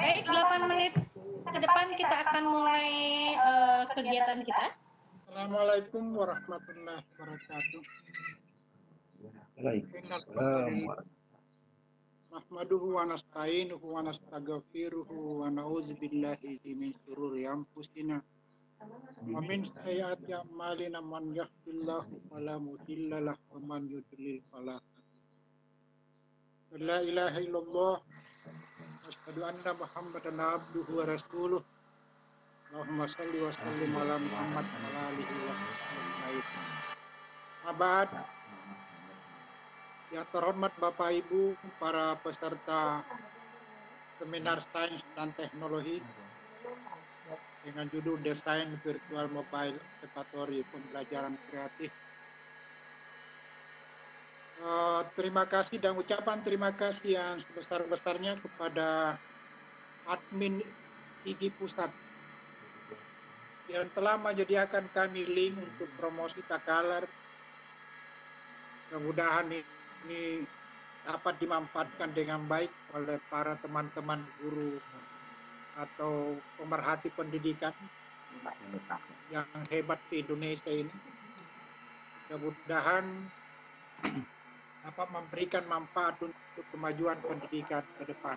Baik, 8 menit ke depan kita akan mulai kegiatan kita. Assalamualaikum warahmatullahi wabarakatuh. Waalaikumsalam. Nahmaduhu wa nasta'inuhu wa nastaghfiruhu wa na'udzu billahi min syururi anfusina wa min sayyiati a'malina man yahdihillahu fala mudilla lahu wa man yudlil fala hadiya lahu. La ilaha illallah wa asyhadu anna Muhammadan abduhu wa rasuluh. Allahumma shalli wa sallim ala Muhammad wa ala alihi wa sahbihi. Abad, yang terhormat Bapak Ibu, para peserta seminar sains dan teknologi dengan judul Desain Virtual Mobile Observatory Pembelajaran Kreatif. Terima kasih dan ucapan terima kasih yang sebesar-besarnya kepada admin IGI Pusat yang telah menyediakan kami link untuk promosi Takalar. Mudah-mudahan ini dapat dimanfaatkan dengan baik oleh para teman-teman guru atau pemerhati pendidikan yang hebat di Indonesia ini. Mudah-mudahan dapat memberikan manfaat untuk kemajuan pendidikan ke depan.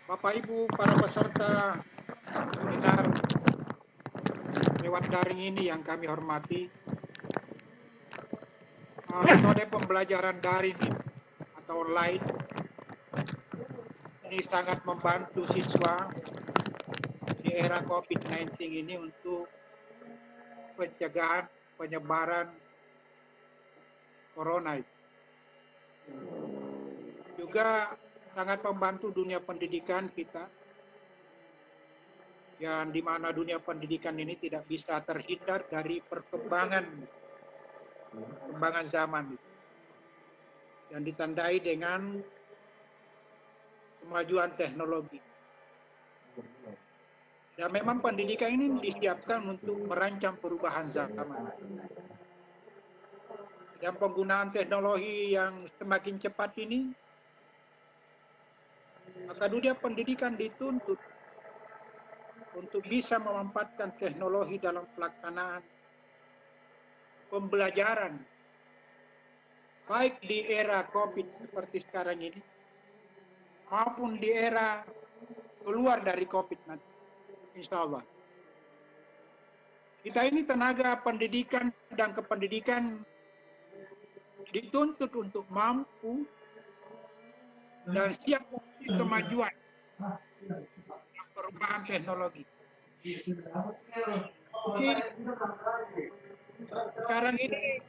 Bapak Ibu, para peserta seminar lewat daring ini yang kami hormati, metode pembelajaran daring atau online ini sangat membantu siswa di era COVID-19 ini untuk pencegahan penyebaran corona. Juga sangat membantu dunia pendidikan kita, yang dimana dunia pendidikan ini tidak bisa terhindar dari perkembangan zaman yang ditandai dengan kemajuan teknologi. Dan memang pendidikan ini disiapkan untuk merancang perubahan zaman. Dan penggunaan teknologi yang semakin cepat ini, maka dunia pendidikan dituntut untuk bisa memanfaatkan teknologi dalam pelaksanaan pembelajaran, baik di era COVID seperti sekarang ini, maupun di era keluar dari COVID nanti, insya Allah. Kita ini tenaga pendidikan dan kependidikan dituntut untuk mampu dan siap kemajuan dan perubahan teknologi. Sekarang ini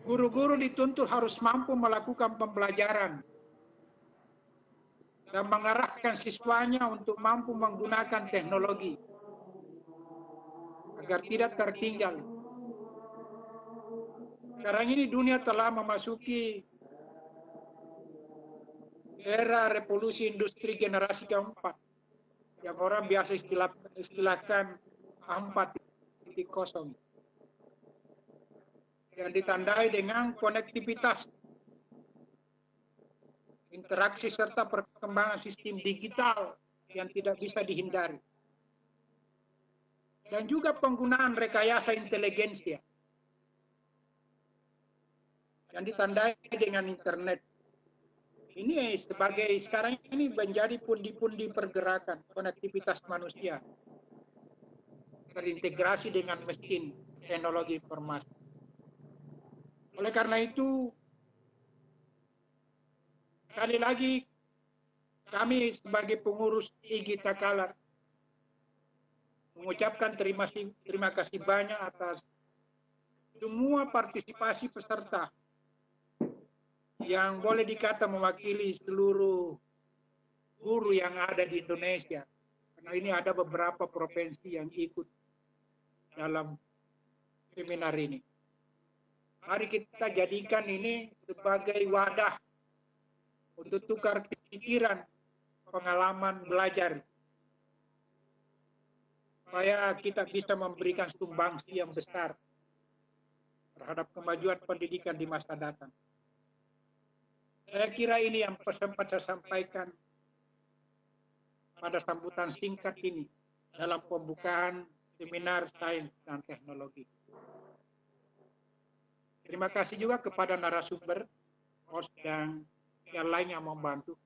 guru-guru dituntut harus mampu melakukan pembelajaran dan mengarahkan siswanya untuk mampu menggunakan teknologi agar tidak tertinggal. Sekarang ini dunia telah memasuki era revolusi industri generasi keempat yang orang biasa istilahkan 4.0, yang ditandai dengan konektivitas, interaksi serta perkembangan sistem digital yang tidak bisa dihindari, dan juga penggunaan rekayasa intelijensia yang ditandai dengan internet. Ini sekarang ini menjadi pundi-pundi pergerakan konektivitas manusia terintegrasi dengan mesin teknologi informasi. Oleh karena itu, sekali lagi kami sebagai pengurus IGI Takalar mengucapkan terima kasih banyak atas semua partisipasi peserta yang boleh dikata mewakili seluruh guru yang ada di Indonesia. Karena ini ada beberapa provinsi yang ikut dalam seminar ini. Mari kita jadikan ini sebagai wadah untuk tukar pikiran, pengalaman belajar, supaya kita bisa memberikan sumbangsi yang besar terhadap kemajuan pendidikan di masa datang. Saya kira ini yang sempat saya sampaikan pada sambutan singkat ini dalam pembukaan seminar sains dan teknologi. Terima kasih juga kepada narasumber, host, dan yang lain yang membantu.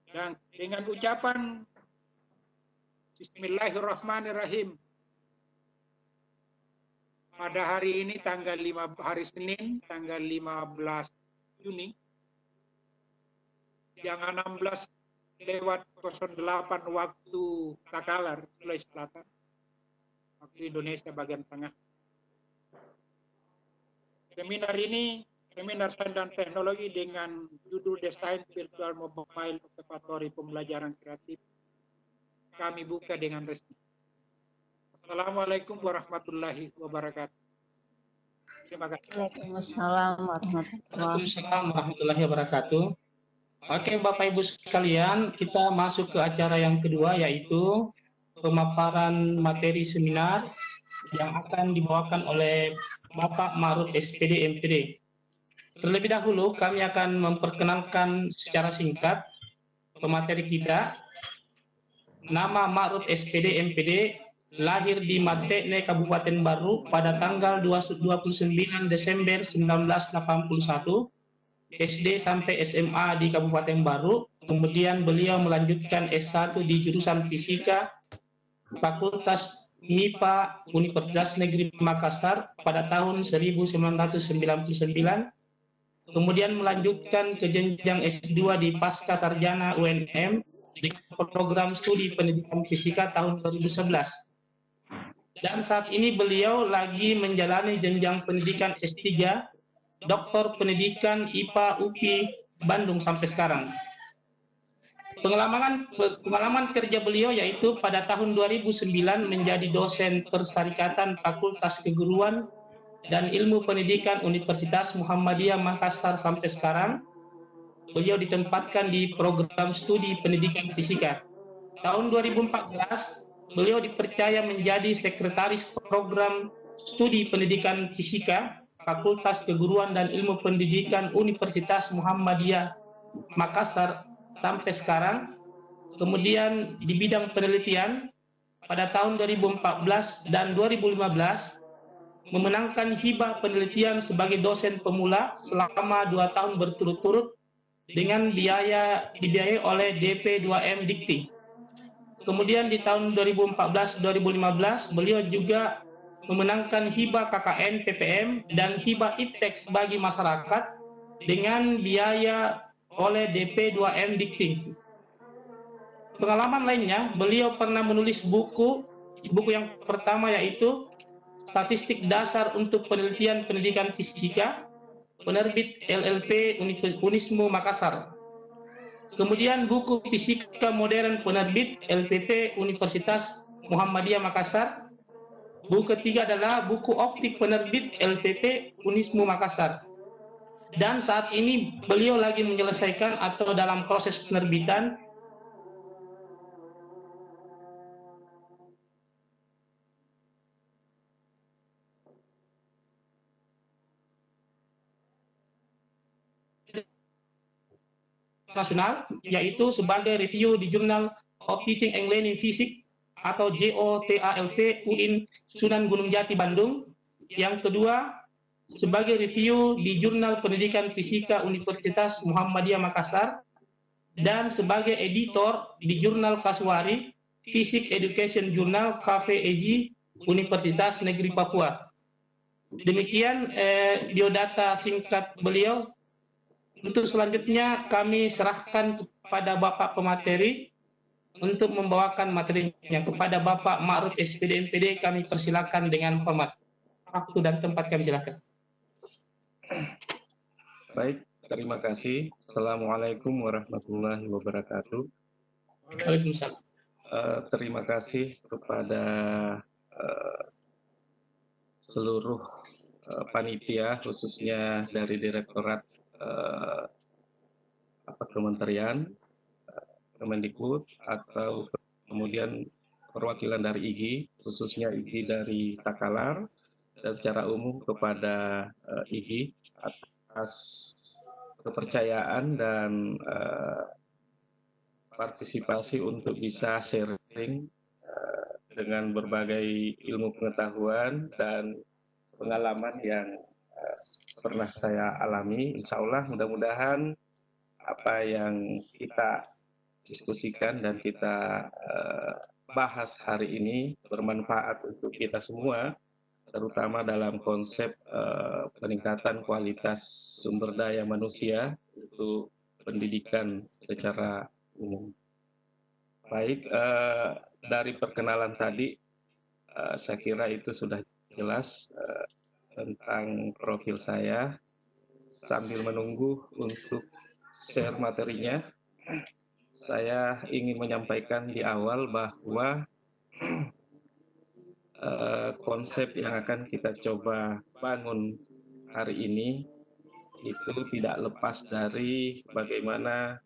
Dan dengan ucapan Bismillahirrahmanirrahim, pada hari ini hari Senin tanggal 15 Juni jam 16:08 waktu Takalar, Sulawesi Selatan, waktu Indonesia bagian tengah. Seminar ini seminar sains dan teknologi dengan judul Desain Virtual Mobile Observatory Pembelajaran Kreatif kami buka dengan resmi. Assalamualaikum warahmatullahi wabarakatuh. Terima kasih. Waalaikumsalam warahmatullahi wabarakatuh. Oke, Bapak Ibu sekalian, kita masuk ke acara yang kedua, yaitu pemaparan materi seminar yang akan dibawakan oleh Bapak Ma'ruf SPD MPD. Terlebih dahulu kami akan memperkenalkan secara singkat pemateri kita. Nama Ma'ruf SPD MPD, lahir di Matekne, Kabupaten Baru pada tanggal 29 Desember 1981, SD sampai SMA di Kabupaten Baru. Kemudian beliau melanjutkan S1 di jurusan Fisika, Fakultas MIPA Universitas Negeri Makassar pada tahun 1999. Kemudian melanjutkan ke jenjang S2 di Pasca Sarjana UNM di program studi pendidikan fisika tahun 2011. Dan saat ini beliau lagi menjalani jenjang pendidikan S3 Doktor Pendidikan IPA UPI Bandung sampai sekarang. Pengalaman kerja beliau yaitu pada tahun 2009 menjadi dosen Persyarikatan Fakultas Keguruan dan Ilmu Pendidikan Universitas Muhammadiyah Makassar sampai sekarang. Beliau ditempatkan di program studi pendidikan fisika. Tahun 2014 beliau dipercaya menjadi sekretaris program studi pendidikan fisika Fakultas Keguruan dan Ilmu Pendidikan Universitas Muhammadiyah Makassar sampai sekarang. Kemudian di bidang penelitian pada tahun 2014 dan 2015 memenangkan hibah penelitian sebagai dosen pemula selama 2 tahun berturut-turut dengan dibiayai oleh DP2M Dikti. Kemudian di tahun 2014-2015 beliau juga memenangkan hibah KKN PPM dan hibah IPTEX bagi masyarakat dengan biaya oleh DP2M Dikti. Pengalaman lainnya, beliau pernah menulis buku yang pertama yaitu Statistik Dasar untuk Penelitian Pendidikan Fisika, penerbit LLP Unismu Makassar. Kemudian buku Fisika Modern penerbit LPP Universitas Muhammadiyah Makassar. Buku ketiga adalah buku optik penerbit LPP Unismu Makassar. Dan saat ini beliau lagi menyelesaikan atau dalam proses penerbitan nasional, yaitu sebagai review di Journal of Teaching and Learning Physics atau JOTALV UIN Sunan Gunung Jati Bandung. Yang kedua, sebagai review di Jurnal Pendidikan Fisika Universitas Muhammadiyah Makassar, dan sebagai editor di Jurnal Kasuari Physics Education Journal KVEJ Universitas Negeri Papua. Demikian biodata singkat beliau. Untuk selanjutnya kami serahkan kepada Bapak pemateri untuk membawakan materinya. Kepada Bapak Ma'ruf SPD MPD kami persilakan dengan hormat. Waktu dan tempat kami silakan. Baik, terima kasih. Assalamualaikum warahmatullahi wabarakatuh. Waalaikumsalam. Terima kasih kepada seluruh panitia, khususnya dari Direktorat Kementerian Kemendikbud atau kemudian perwakilan dari IGI, khususnya IGI dari Takalar, dan secara umum kepada IGI atas kepercayaan dan partisipasi untuk bisa sharing dengan berbagai ilmu pengetahuan dan pengalaman yang pernah saya alami. Insya Allah mudah-mudahan apa yang kita diskusikan dan kita bahas hari ini bermanfaat untuk kita semua, terutama dalam konsep peningkatan kualitas sumber daya manusia untuk pendidikan secara umum. Baik, dari perkenalan tadi, saya kira itu sudah jelas tentang profil saya. Sambil menunggu untuk share materinya, saya ingin menyampaikan di awal bahwa konsep yang akan kita coba bangun hari ini itu tidak lepas dari bagaimana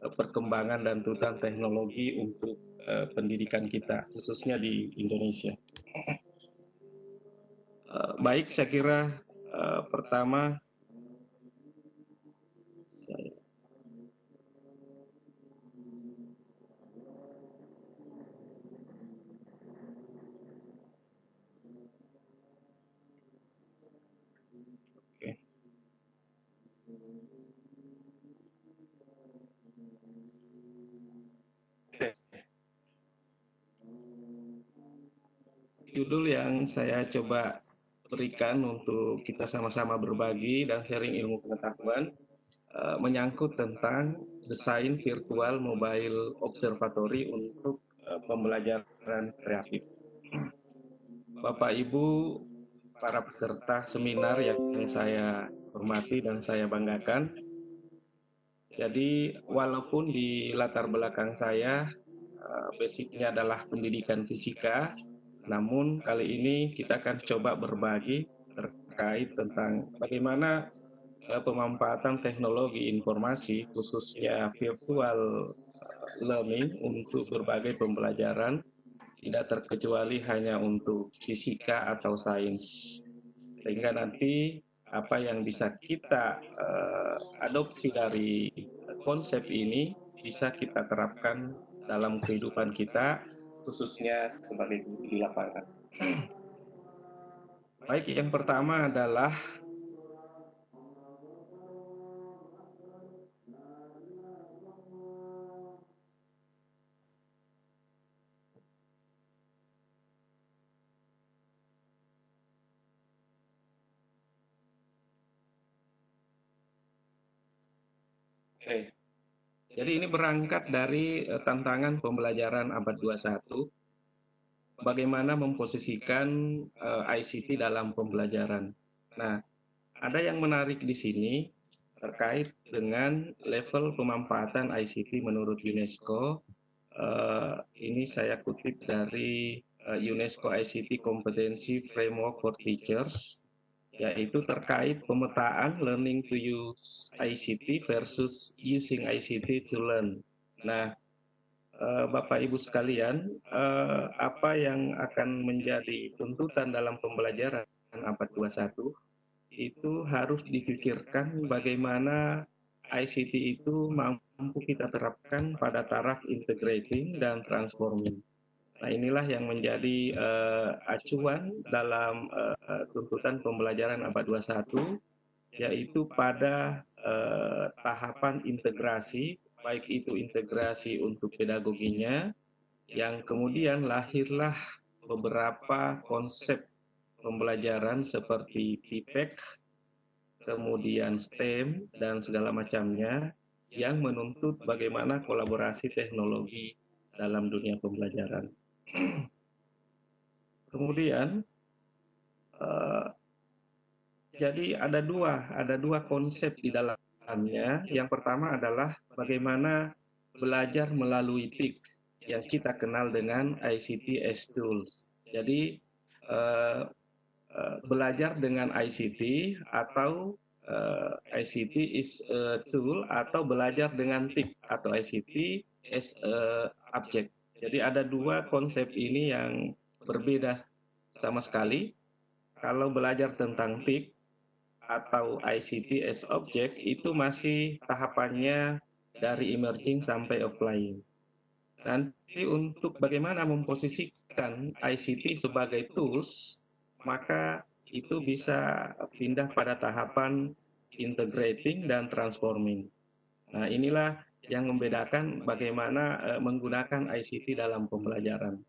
perkembangan dan tuntutan teknologi untuk pendidikan kita, khususnya di Indonesia. Baik, saya kira pertama saya judul yang saya coba berikan untuk kita sama-sama berbagi dan sharing ilmu pengetahuan menyangkut tentang desain virtual mobile observatory untuk pembelajaran kreatif. Bapak Ibu, para peserta seminar yang saya hormati dan saya banggakan. Jadi walaupun di latar belakang saya basicnya adalah pendidikan fisika, namun kali ini kita akan coba berbagi terkait tentang bagaimana pemanfaatan teknologi informasi khususnya virtual learning untuk berbagai pembelajaran, tidak terkecuali hanya untuk fisika atau sains. Sehingga nanti apa yang bisa kita adopsi dari konsep ini bisa kita terapkan dalam kehidupan kita, khususnya sebagai guru di lapangan. Baik, yang pertama adalah jadi ini berangkat dari tantangan pembelajaran abad 21, bagaimana memposisikan ICT dalam pembelajaran. Nah, ada yang menarik di sini terkait dengan level pemanfaatan ICT menurut UNESCO. Ini saya kutip dari UNESCO ICT Competency Framework for Teachers, yaitu terkait pemetaan learning to use ICT versus using ICT to learn. Nah, Bapak Ibu sekalian, apa yang akan menjadi tuntutan dalam pembelajaran abad 21 itu harus dipikirkan bagaimana ICT itu mampu kita terapkan pada taraf integrating dan transforming. Nah, inilah yang menjadi acuan dalam tuntutan pembelajaran abad 21, yaitu pada tahapan integrasi, baik itu integrasi untuk pedagoginya, yang kemudian lahirlah beberapa konsep pembelajaran seperti TPEC, kemudian STEM, dan segala macamnya, yang menuntut bagaimana kolaborasi teknologi dalam dunia pembelajaran. Kemudian jadi ada dua konsep di dalamnya. Yang pertama adalah bagaimana belajar melalui TIK yang kita kenal dengan ICT as tools. Jadi belajar dengan ICT atau ICT is a tool, atau belajar dengan TIK atau ICT as a object. Jadi ada dua konsep ini yang berbeda sama sekali. Kalau belajar tentang TIK atau ICT as Object itu masih tahapannya dari emerging sampai applying. Nanti untuk bagaimana memposisikan ICT sebagai tools, maka itu bisa pindah pada tahapan integrating dan transforming. Nah, inilah yang membedakan bagaimana menggunakan ICT dalam pembelajaran.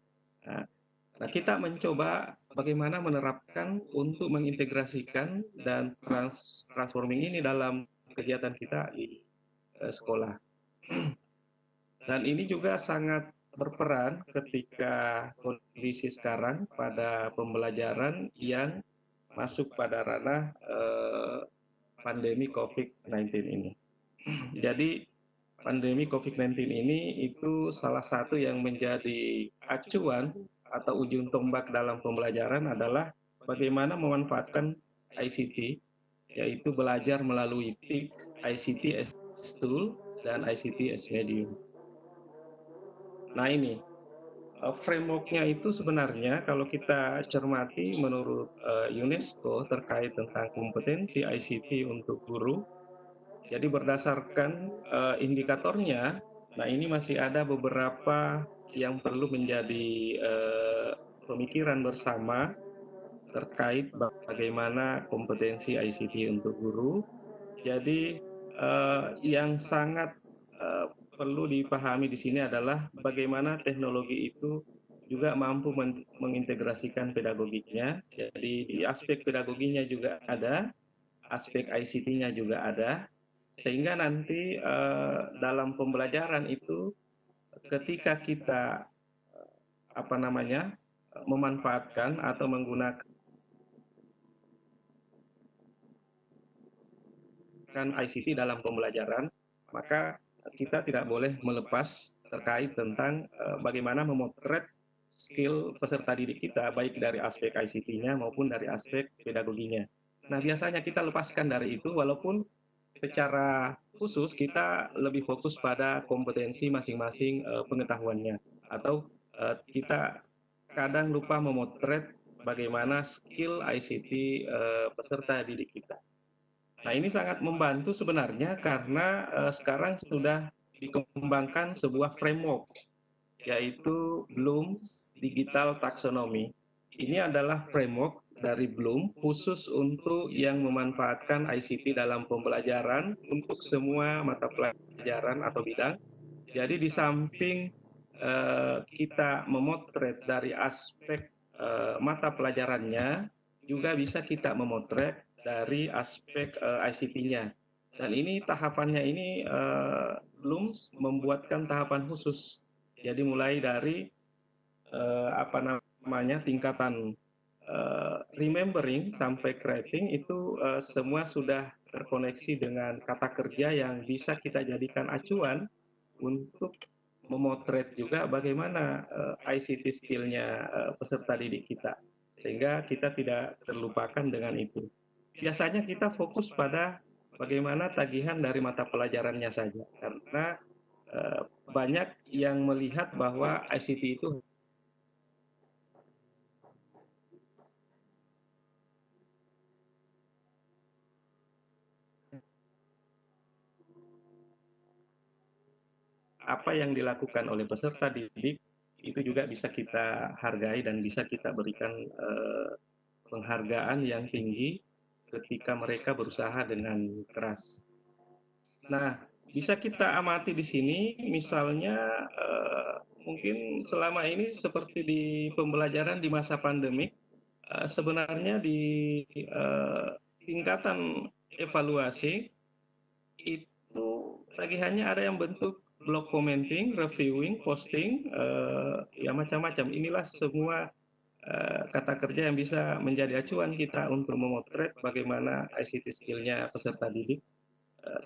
Nah, kita mencoba bagaimana menerapkan untuk mengintegrasikan dan transforming ini dalam kegiatan kita di sekolah. Dan ini juga sangat berperan ketika kondisi sekarang pada pembelajaran yang masuk pada ranah pandemi COVID-19 ini. Jadi pandemi COVID-19 ini itu salah satu yang menjadi acuan atau ujung tombak dalam pembelajaran adalah bagaimana memanfaatkan ICT, yaitu belajar melalui TIK, ICT as tool, dan ICT as medium. Nah ini, framework-nya itu sebenarnya kalau kita cermati menurut UNESCO terkait tentang kompetensi ICT untuk guru, jadi berdasarkan indikatornya, nah ini masih ada beberapa yang perlu menjadi pemikiran bersama terkait bagaimana kompetensi ICT untuk guru. Jadi yang sangat perlu dipahami di sini adalah bagaimana teknologi itu juga mampu mengintegrasikan pedagogiknya. Jadi di aspek pedagoginya juga ada, aspek ICT-nya juga ada, sehingga nanti dalam pembelajaran itu ketika kita memanfaatkan atau menggunakan ICT dalam pembelajaran, maka kita tidak boleh melepas terkait tentang bagaimana memotret skill peserta didik kita, baik dari aspek ICT-nya maupun dari aspek pedagoginya. Nah, biasanya kita lepaskan dari itu, walaupun secara khusus kita lebih fokus pada kompetensi masing-masing pengetahuannya, atau kita kadang lupa memotret bagaimana skill ICT peserta didik kita. Nah, ini sangat membantu sebenarnya karena sekarang sudah dikembangkan sebuah framework, yaitu Bloom's Digital Taxonomy. Ini adalah framework dari Bloom khusus untuk yang memanfaatkan ICT dalam pembelajaran untuk semua mata pelajaran atau bidang. Jadi di samping kita memotret dari aspek mata pelajarannya, juga bisa kita memotret dari aspek ICT-nya. Dan ini tahapannya ini Bloom membuatkan tahapan khusus. Jadi mulai dari tingkatan remembering sampai crafting itu semua sudah terkoneksi dengan kata kerja yang bisa kita jadikan acuan untuk memotret juga bagaimana ICT skill-nya peserta didik kita, sehingga kita tidak terlupakan dengan itu. Biasanya kita fokus pada bagaimana tagihan dari mata pelajarannya saja, karena banyak yang melihat bahwa ICT itu apa yang dilakukan oleh peserta didik itu juga bisa kita hargai dan bisa kita berikan penghargaan yang tinggi ketika mereka berusaha dengan keras. Nah, bisa kita amati di sini, misalnya mungkin selama ini seperti di pembelajaran di masa pandemik, sebenarnya di tingkatan evaluasi itu tagihannya ada yang bentuk blog commenting, reviewing, posting, ya macam-macam. Inilah semua kata kerja yang bisa menjadi acuan kita untuk memotret bagaimana ICT skill-nya peserta didik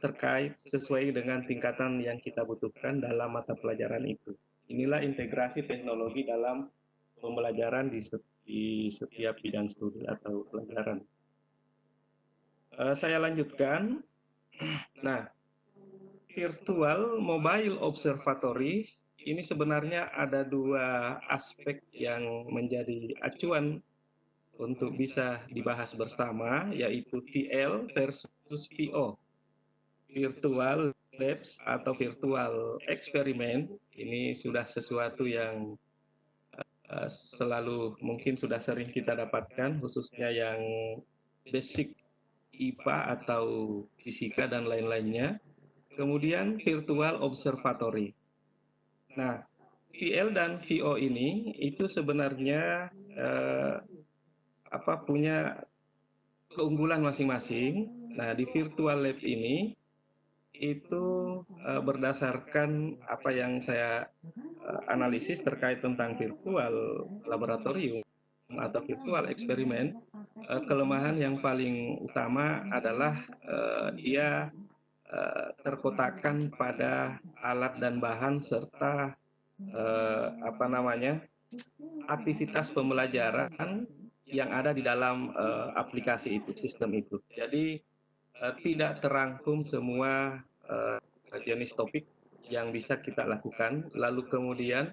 terkait sesuai dengan tingkatan yang kita butuhkan dalam mata pelajaran itu. Inilah integrasi teknologi dalam pembelajaran di setiap bidang studi atau pelajaran. Saya lanjutkan. Nah, virtual mobile observatory ini sebenarnya ada dua aspek yang menjadi acuan untuk bisa dibahas bersama, yaitu VL versus VO, Virtual Labs atau Virtual Eksperimen. Ini sudah sesuatu yang selalu mungkin sudah sering kita dapatkan, khususnya yang basic IPA atau fisika dan lain-lainnya. Kemudian Virtual Observatory. Nah, VL dan VO ini itu sebenarnya punya keunggulan masing-masing. Nah, di virtual lab ini itu berdasarkan apa yang saya analisis terkait tentang virtual laboratorium atau virtual eksperimen, kelemahan yang paling utama adalah dia terkotakkan pada alat dan bahan serta aktivitas pembelajaran yang ada di dalam aplikasi itu, sistem itu. Jadi tidak terangkum semua jenis topik yang bisa kita lakukan. Lalu kemudian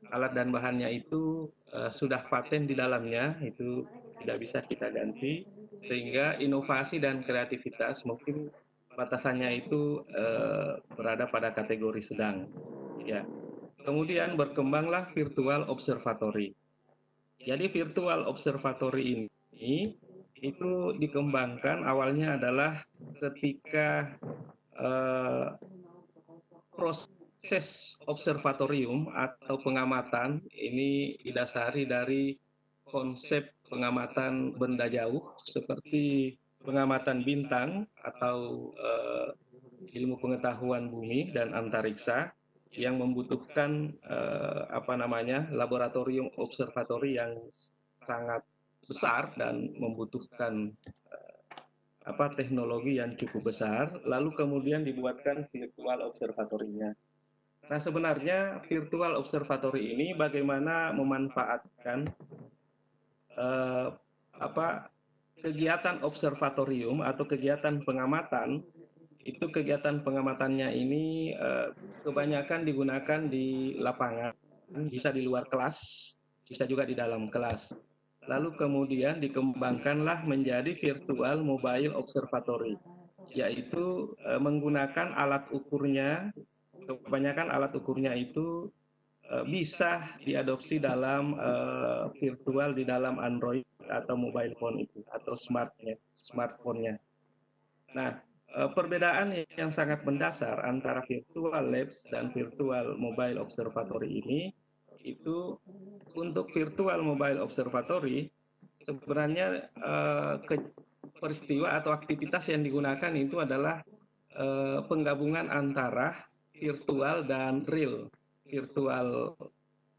alat dan bahannya itu sudah paten di dalamnya, itu tidak bisa kita ganti, sehingga inovasi dan kreativitas mungkin batasannya itu berada pada kategori sedang. Ya. Kemudian berkembanglah virtual observatory. Jadi virtual observatory ini itu dikembangkan awalnya adalah ketika proses observatorium atau pengamatan ini didasari dari konsep pengamatan benda jauh seperti pengamatan bintang atau ilmu pengetahuan bumi dan antariksa yang membutuhkan laboratorium observatori yang sangat besar dan membutuhkan teknologi yang cukup besar, lalu kemudian dibuatkan virtual observatorinya. Nah, sebenarnya virtual observatory ini bagaimana memanfaatkan kegiatan observatorium atau kegiatan pengamatan. Itu kegiatan pengamatannya ini kebanyakan digunakan di lapangan, bisa di luar kelas, bisa juga di dalam kelas. Lalu kemudian dikembangkanlah menjadi virtual mobile observatory, yaitu menggunakan alat ukurnya, kebanyakan alat ukurnya itu bisa diadopsi dalam virtual di dalam Android atau mobile phone itu, atau smartphone-nya. Nah, perbedaan yang sangat mendasar antara virtual labs dan virtual mobile observatory ini, itu untuk virtual mobile observatory sebenarnya peristiwa atau aktivitas yang digunakan itu adalah penggabungan antara virtual dan real, virtual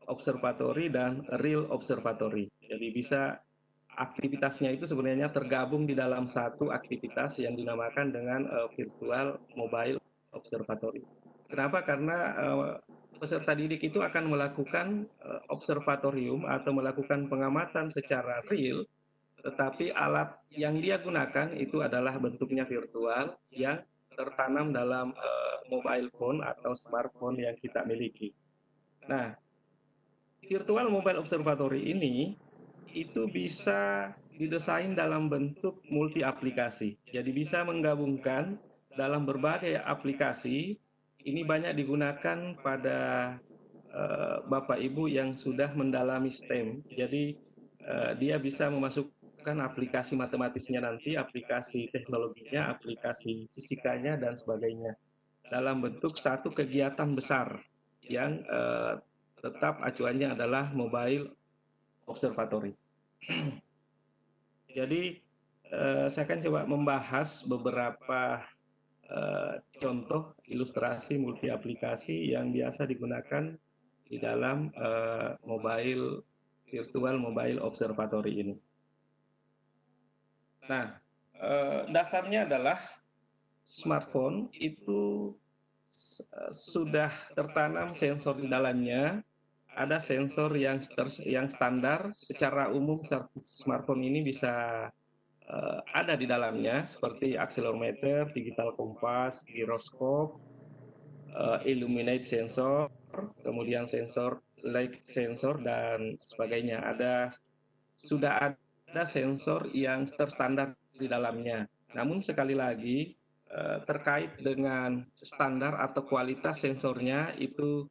observatory dan real observatory. Jadi bisa aktivitasnya itu sebenarnya tergabung di dalam satu aktivitas yang dinamakan dengan virtual mobile observatory. Kenapa? Karena peserta didik itu akan melakukan observatorium atau melakukan pengamatan secara real, tetapi alat yang dia gunakan itu adalah bentuknya virtual yang tertanam dalam mobile phone atau smartphone yang kita miliki. Nah, virtual mobile observatory ini itu bisa didesain dalam bentuk multi aplikasi. Jadi bisa menggabungkan dalam berbagai aplikasi. Ini banyak digunakan pada Bapak Ibu yang sudah mendalami STEM. Jadi dia bisa memasukkan aplikasi matematisnya nanti, aplikasi teknologinya, aplikasi fisikanya dan sebagainya dalam bentuk satu kegiatan besar yang tetap acuannya adalah mobile observatory. Jadi saya akan coba membahas beberapa contoh ilustrasi multi aplikasi yang biasa digunakan di dalam virtual mobile observatory ini. Nah, dasarnya adalah smartphone itu sudah tertanam sensor di dalamnya. Ada sensor yang standar, secara umum smartphone ini bisa ada di dalamnya, seperti accelerometer, digital kompas, giroskop, illuminate sensor, kemudian sensor light sensor dan sebagainya. Sudah ada sensor yang terstandar di dalamnya. Namun sekali lagi terkait dengan standar atau kualitas sensornya itu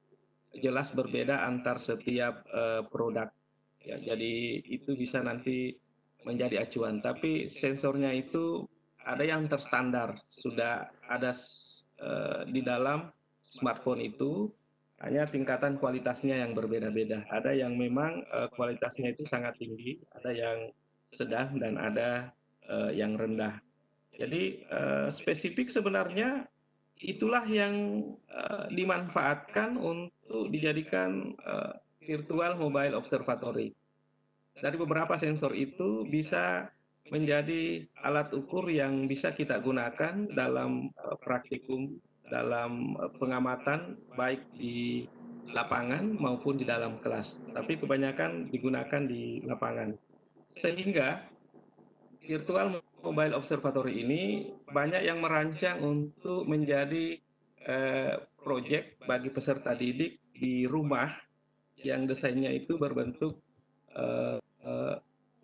jelas berbeda antar setiap produk. Ya, jadi itu bisa nanti menjadi acuan. Tapi sensornya itu ada yang terstandar, sudah ada di dalam smartphone itu, hanya tingkatan kualitasnya yang berbeda-beda. Ada yang memang kualitasnya itu sangat tinggi, ada yang sedang, dan ada yang rendah. Jadi spesifik sebenarnya itulah yang dimanfaatkan untuk dijadikan virtual mobile observatory. Dari beberapa sensor itu bisa menjadi alat ukur yang bisa kita gunakan dalam praktikum, dalam pengamatan baik di lapangan maupun di dalam kelas. Tapi kebanyakan digunakan di lapangan. Sehingga virtual mobile observatory ini banyak yang merancang untuk menjadi proyek bagi peserta didik di rumah yang desainnya itu berbentuk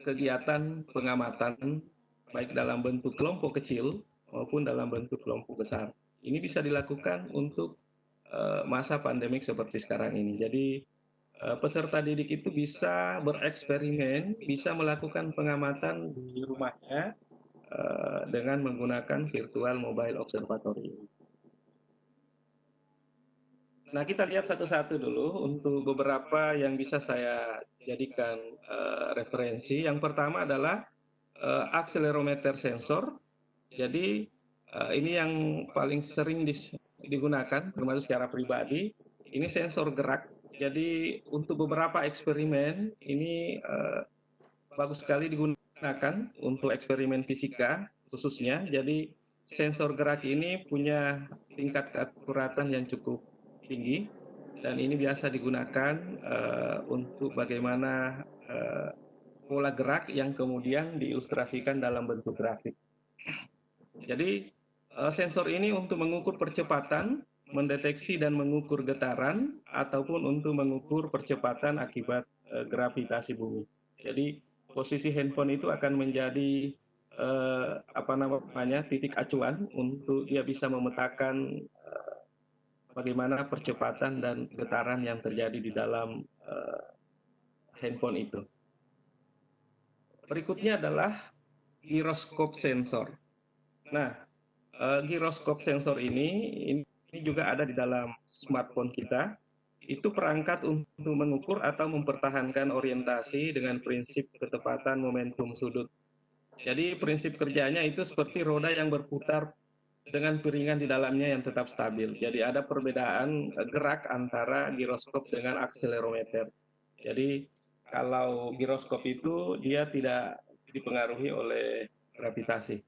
kegiatan pengamatan baik dalam bentuk kelompok kecil maupun dalam bentuk kelompok besar. Ini bisa dilakukan untuk masa pandemik seperti sekarang ini. Jadi peserta didik itu bisa bereksperimen, bisa melakukan pengamatan di rumahnya dengan menggunakan virtual mobile observatory. Nah, kita lihat satu-satu dulu untuk beberapa yang bisa saya jadikan referensi. Yang pertama adalah accelerometer sensor. Jadi ini yang paling sering digunakan, termasuk secara pribadi. Ini sensor gerak. Jadi untuk beberapa eksperimen ini bagus sekali digunakan untuk eksperimen fisika khususnya. Jadi sensor gerak ini punya tingkat keakuratan yang cukup tinggi, dan ini biasa digunakan untuk bagaimana pola gerak yang kemudian diilustrasikan dalam bentuk grafik. Jadi sensor ini untuk mengukur percepatan, mendeteksi dan mengukur getaran, ataupun untuk mengukur percepatan akibat gravitasi bumi. Jadi posisi handphone itu akan menjadi titik acuan untuk dia bisa memetakan bagaimana percepatan dan getaran yang terjadi di dalam handphone itu. Berikutnya adalah giroskop sensor. Nah, giroskop sensor ini juga ada di dalam smartphone kita. Itu perangkat untuk mengukur atau mempertahankan orientasi dengan prinsip ketepatan momentum sudut. Jadi prinsip kerjanya itu seperti roda yang berputar dengan piringan di dalamnya yang tetap stabil. Jadi ada perbedaan gerak antara giroskop dengan akselerometer. Jadi kalau giroskop itu dia tidak dipengaruhi oleh gravitasi.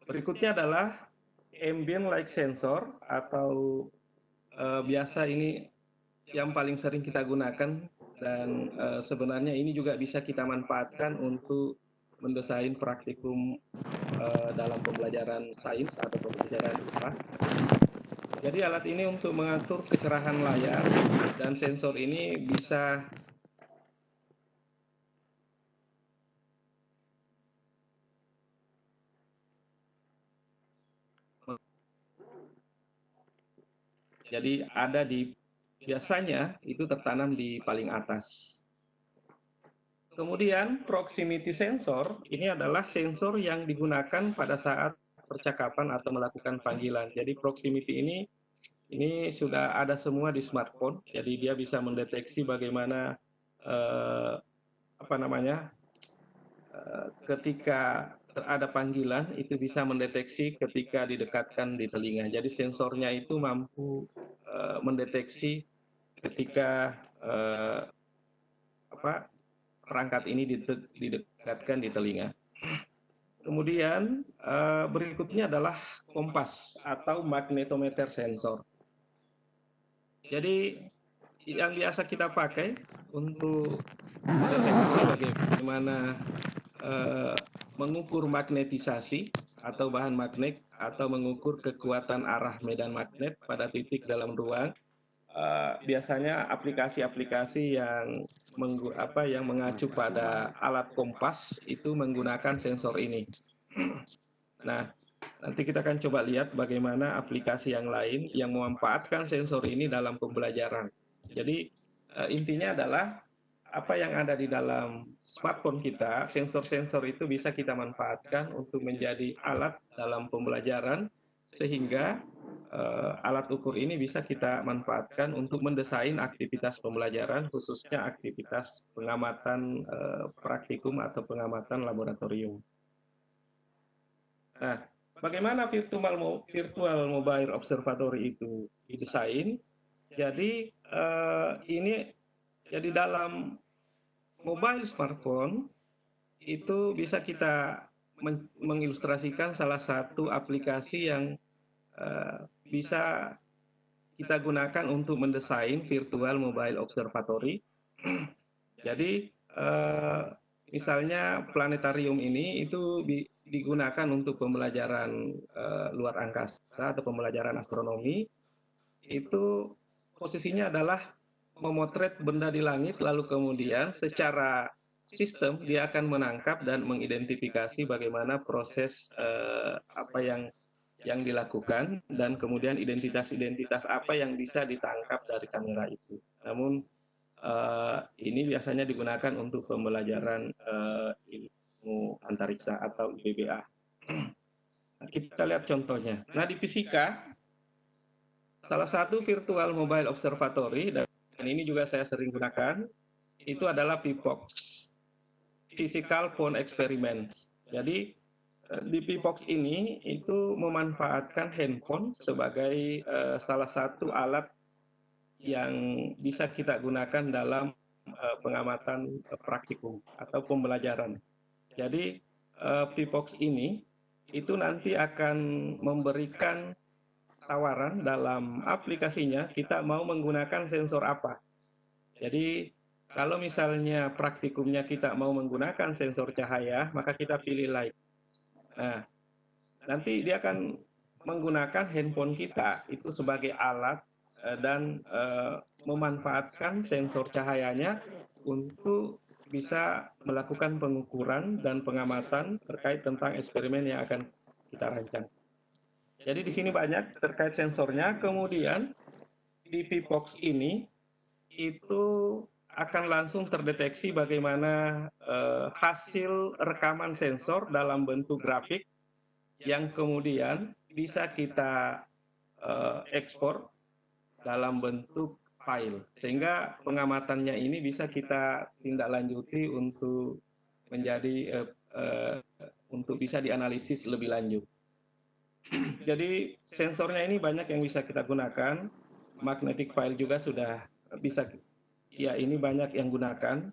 Berikutnya adalah ambient light sensor, atau biasa ini yang paling sering kita gunakan, dan sebenarnya ini juga bisa kita manfaatkan untuk mendesain praktikum dalam pembelajaran sains atau pembelajaran IPA. Jadi alat ini untuk mengatur kecerahan layar, dan sensor ini bisa jadi ada di biasanya itu tertanam di paling atas. Kemudian proximity sensor ini adalah sensor yang digunakan pada saat percakapan atau melakukan panggilan. Jadi proximity ini sudah ada semua di smartphone. Jadi dia bisa mendeteksi bagaimana ketika ada panggilan itu bisa mendeteksi ketika didekatkan di telinga. Jadi sensornya itu mampu mendeteksi ketika perangkat ini didekatkan di telinga. Kemudian berikutnya adalah kompas atau magnetometer sensor. Jadi yang biasa kita pakai untuk mendeteksi bagaimana mengukur magnetisasi atau bahan magnet, atau mengukur kekuatan arah medan magnet pada titik dalam ruang, biasanya aplikasi-aplikasi yang yang mengacu pada alat kompas itu menggunakan sensor ini. Nah, nanti kita akan coba lihat bagaimana aplikasi yang lain yang memanfaatkan sensor ini dalam pembelajaran. Jadi intinya adalah apa yang ada di dalam smartphone kita, sensor-sensor itu bisa kita manfaatkan untuk menjadi alat dalam pembelajaran, sehingga alat ukur ini bisa kita manfaatkan untuk mendesain aktivitas pembelajaran, khususnya aktivitas pengamatan praktikum atau pengamatan laboratorium. Nah, bagaimana virtual mobile observatory itu didesain? Jadi ini jadi dalam mobile smartphone itu bisa kita mengilustrasikan salah satu aplikasi yang bisa kita gunakan untuk mendesain virtual mobile observatory. Jadi misalnya planetarium ini itu digunakan untuk pembelajaran luar angkasa atau pembelajaran astronomi. Itu posisinya adalah memotret benda di langit, lalu kemudian secara sistem dia akan menangkap dan mengidentifikasi bagaimana proses apa yang dilakukan, dan kemudian identitas-identitas apa yang bisa ditangkap dari kamera itu. Namun ini biasanya digunakan untuk pembelajaran ilmu antariksa atau IBBA. Kita lihat contohnya. Nah, di fisika, salah satu virtual mobile observatory, dan ini juga saya sering gunakan, itu adalah PPOX, Physical Phone Experiment. Jadi di PPOX ini itu memanfaatkan handphone sebagai salah satu alat yang bisa kita gunakan dalam pengamatan praktikum atau pembelajaran. Jadi PPOX ini itu nanti akan memberikan tawaran dalam aplikasinya, kita mau menggunakan sensor apa. Jadi kalau misalnya praktikumnya kita mau menggunakan sensor cahaya, maka kita pilih light. Nah, nanti dia akan menggunakan handphone kita itu sebagai alat dan memanfaatkan sensor cahayanya untuk bisa melakukan pengukuran dan pengamatan terkait tentang eksperimen yang akan kita rancang. Jadi di sini banyak terkait sensornya. Kemudian di PPOX ini itu akan langsung terdeteksi bagaimana hasil rekaman sensor dalam bentuk grafik yang kemudian bisa kita ekspor dalam bentuk file, sehingga pengamatannya ini bisa kita tindak lanjuti untuk menjadi untuk bisa dianalisis lebih lanjut. Jadi sensornya ini banyak yang bisa kita gunakan, magnetic file juga sudah bisa, ya ini banyak yang gunakan,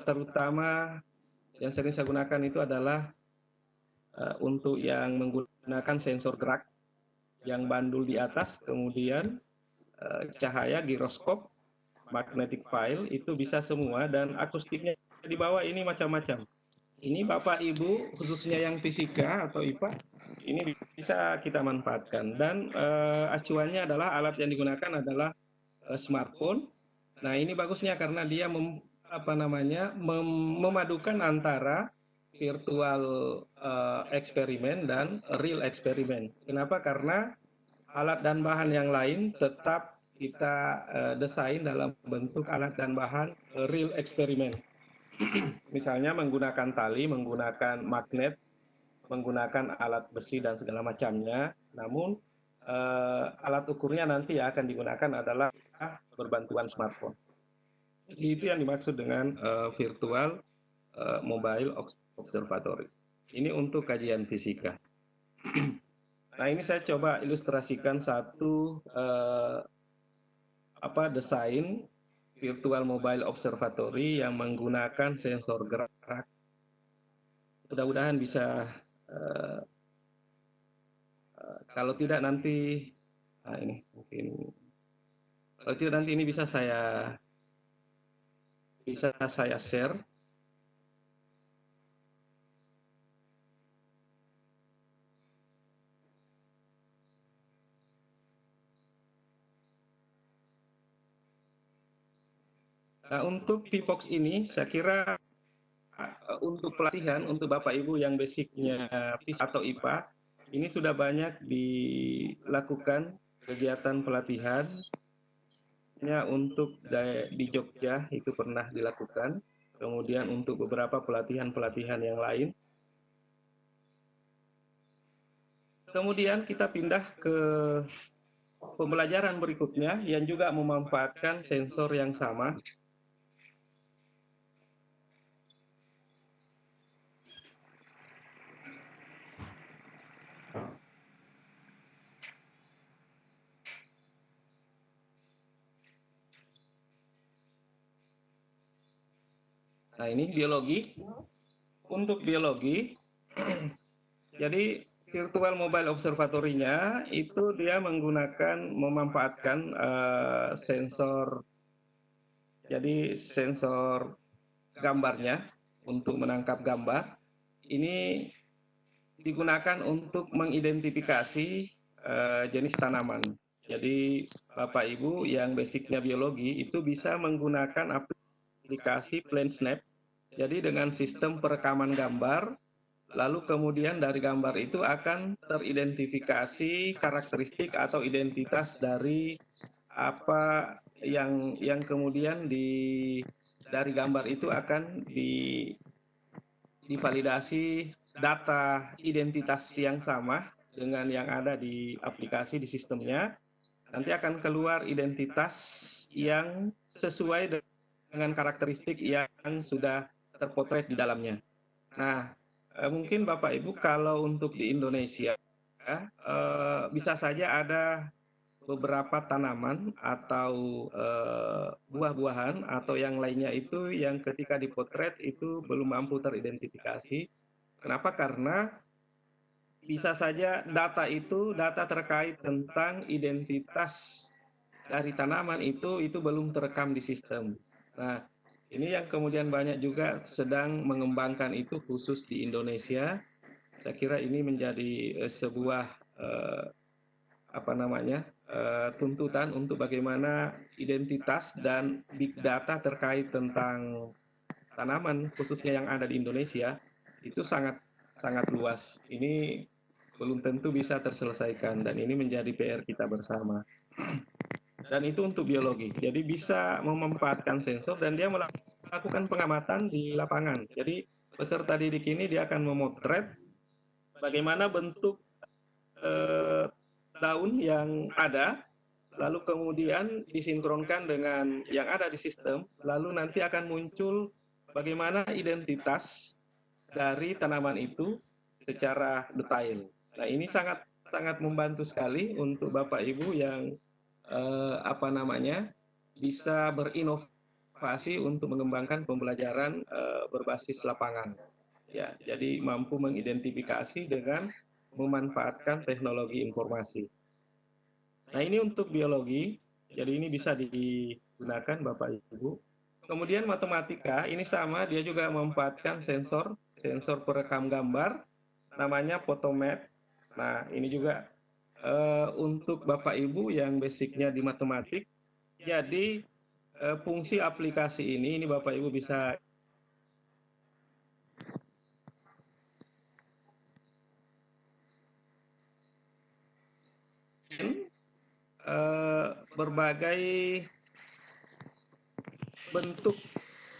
terutama yang sering saya gunakan itu adalah untuk yang menggunakan sensor gerak, yang bandul di atas, kemudian cahaya, giroskop, magnetic file, itu bisa semua, dan akustiknya di bawah ini macam-macam. Ini Bapak Ibu, khususnya yang fisika atau IPA, ini bisa kita manfaatkan. Dan acuannya adalah alat yang digunakan adalah smartphone. Nah, ini bagusnya karena dia memadukan antara virtual eksperimen dan real eksperimen. Kenapa? Karena alat dan bahan yang lain tetap kita desain dalam bentuk alat dan bahan real eksperimen. Misalnya menggunakan tali, menggunakan magnet, menggunakan alat besi dan segala macamnya. Namun alat ukurnya nanti akan digunakan adalah berbantuan smartphone. Jadi itu yang dimaksud dengan virtual mobile observatory. Ini untuk kajian fisika. Nah, ini saya coba ilustrasikan satu desain virtual mobile observatory yang menggunakan sensor gerak. Mudah-mudahan bisa, kalau tidak nanti, ini mungkin, kalau tidak nanti ini bisa saya share. Nah, untuk VPOX ini saya kira untuk pelatihan untuk Bapak Ibu yang basicnya FISIP atau IPA, ini sudah banyak dilakukan kegiatan pelatihan. Untuk di Jogja itu pernah dilakukan, kemudian untuk beberapa pelatihan-pelatihan yang lain. Kemudian kita pindah ke pembelajaran berikutnya yang juga memanfaatkan sensor yang sama. Nah, ini biologi. Untuk biologi, jadi virtual mobile observatory-nya itu dia memanfaatkan sensor, jadi sensor gambarnya untuk menangkap gambar. Ini digunakan untuk mengidentifikasi jenis tanaman. Jadi Bapak Ibu yang basicnya biologi itu bisa menggunakan aplikasi PlanSnap. Jadi dengan sistem perekaman gambar, lalu kemudian dari gambar itu akan teridentifikasi karakteristik atau identitas dari apa yang kemudian dari gambar itu akan divalidasi data identitas yang sama dengan yang ada di aplikasi di sistemnya. Nanti akan keluar identitas yang sesuai dengan karakteristik yang sudah terpotret di dalamnya. Nah, mungkin Bapak Ibu kalau untuk di Indonesia bisa saja ada beberapa tanaman atau buah-buahan atau yang lainnya itu yang ketika dipotret itu belum mampu teridentifikasi. Kenapa? Karena bisa saja data terkait tentang identitas dari tanaman itu belum terekam di sistem. Nah, ini yang kemudian banyak juga sedang mengembangkan itu khusus di Indonesia. Saya kira ini menjadi sebuah tuntutan untuk bagaimana identitas dan big data terkait tentang tanaman khususnya yang ada di Indonesia itu sangat luas. Ini belum tentu bisa terselesaikan dan ini menjadi PR kita bersama. Dan itu untuk biologi. Jadi bisa memanfaatkan sensor dan dia melakukan pengamatan di lapangan. Jadi peserta didik ini dia akan memotret bagaimana bentuk daun yang ada, lalu kemudian disinkronkan dengan yang ada di sistem, lalu nanti akan muncul bagaimana identitas dari tanaman itu secara detail. Nah, ini sangat membantu sekali untuk Bapak Ibu yang bisa berinovasi untuk mengembangkan pembelajaran berbasis lapangan. Ya, jadi mampu mengidentifikasi dengan memanfaatkan teknologi informasi. Nah, ini untuk biologi, jadi ini bisa digunakan Bapak Ibu. Kemudian matematika, ini sama, dia juga memanfaatkan sensor perekam gambar, namanya Photomat. Nah, ini juga untuk Bapak Ibu yang basicnya di matematik, jadi fungsi aplikasi ini Bapak Ibu bisa berbagai bentuk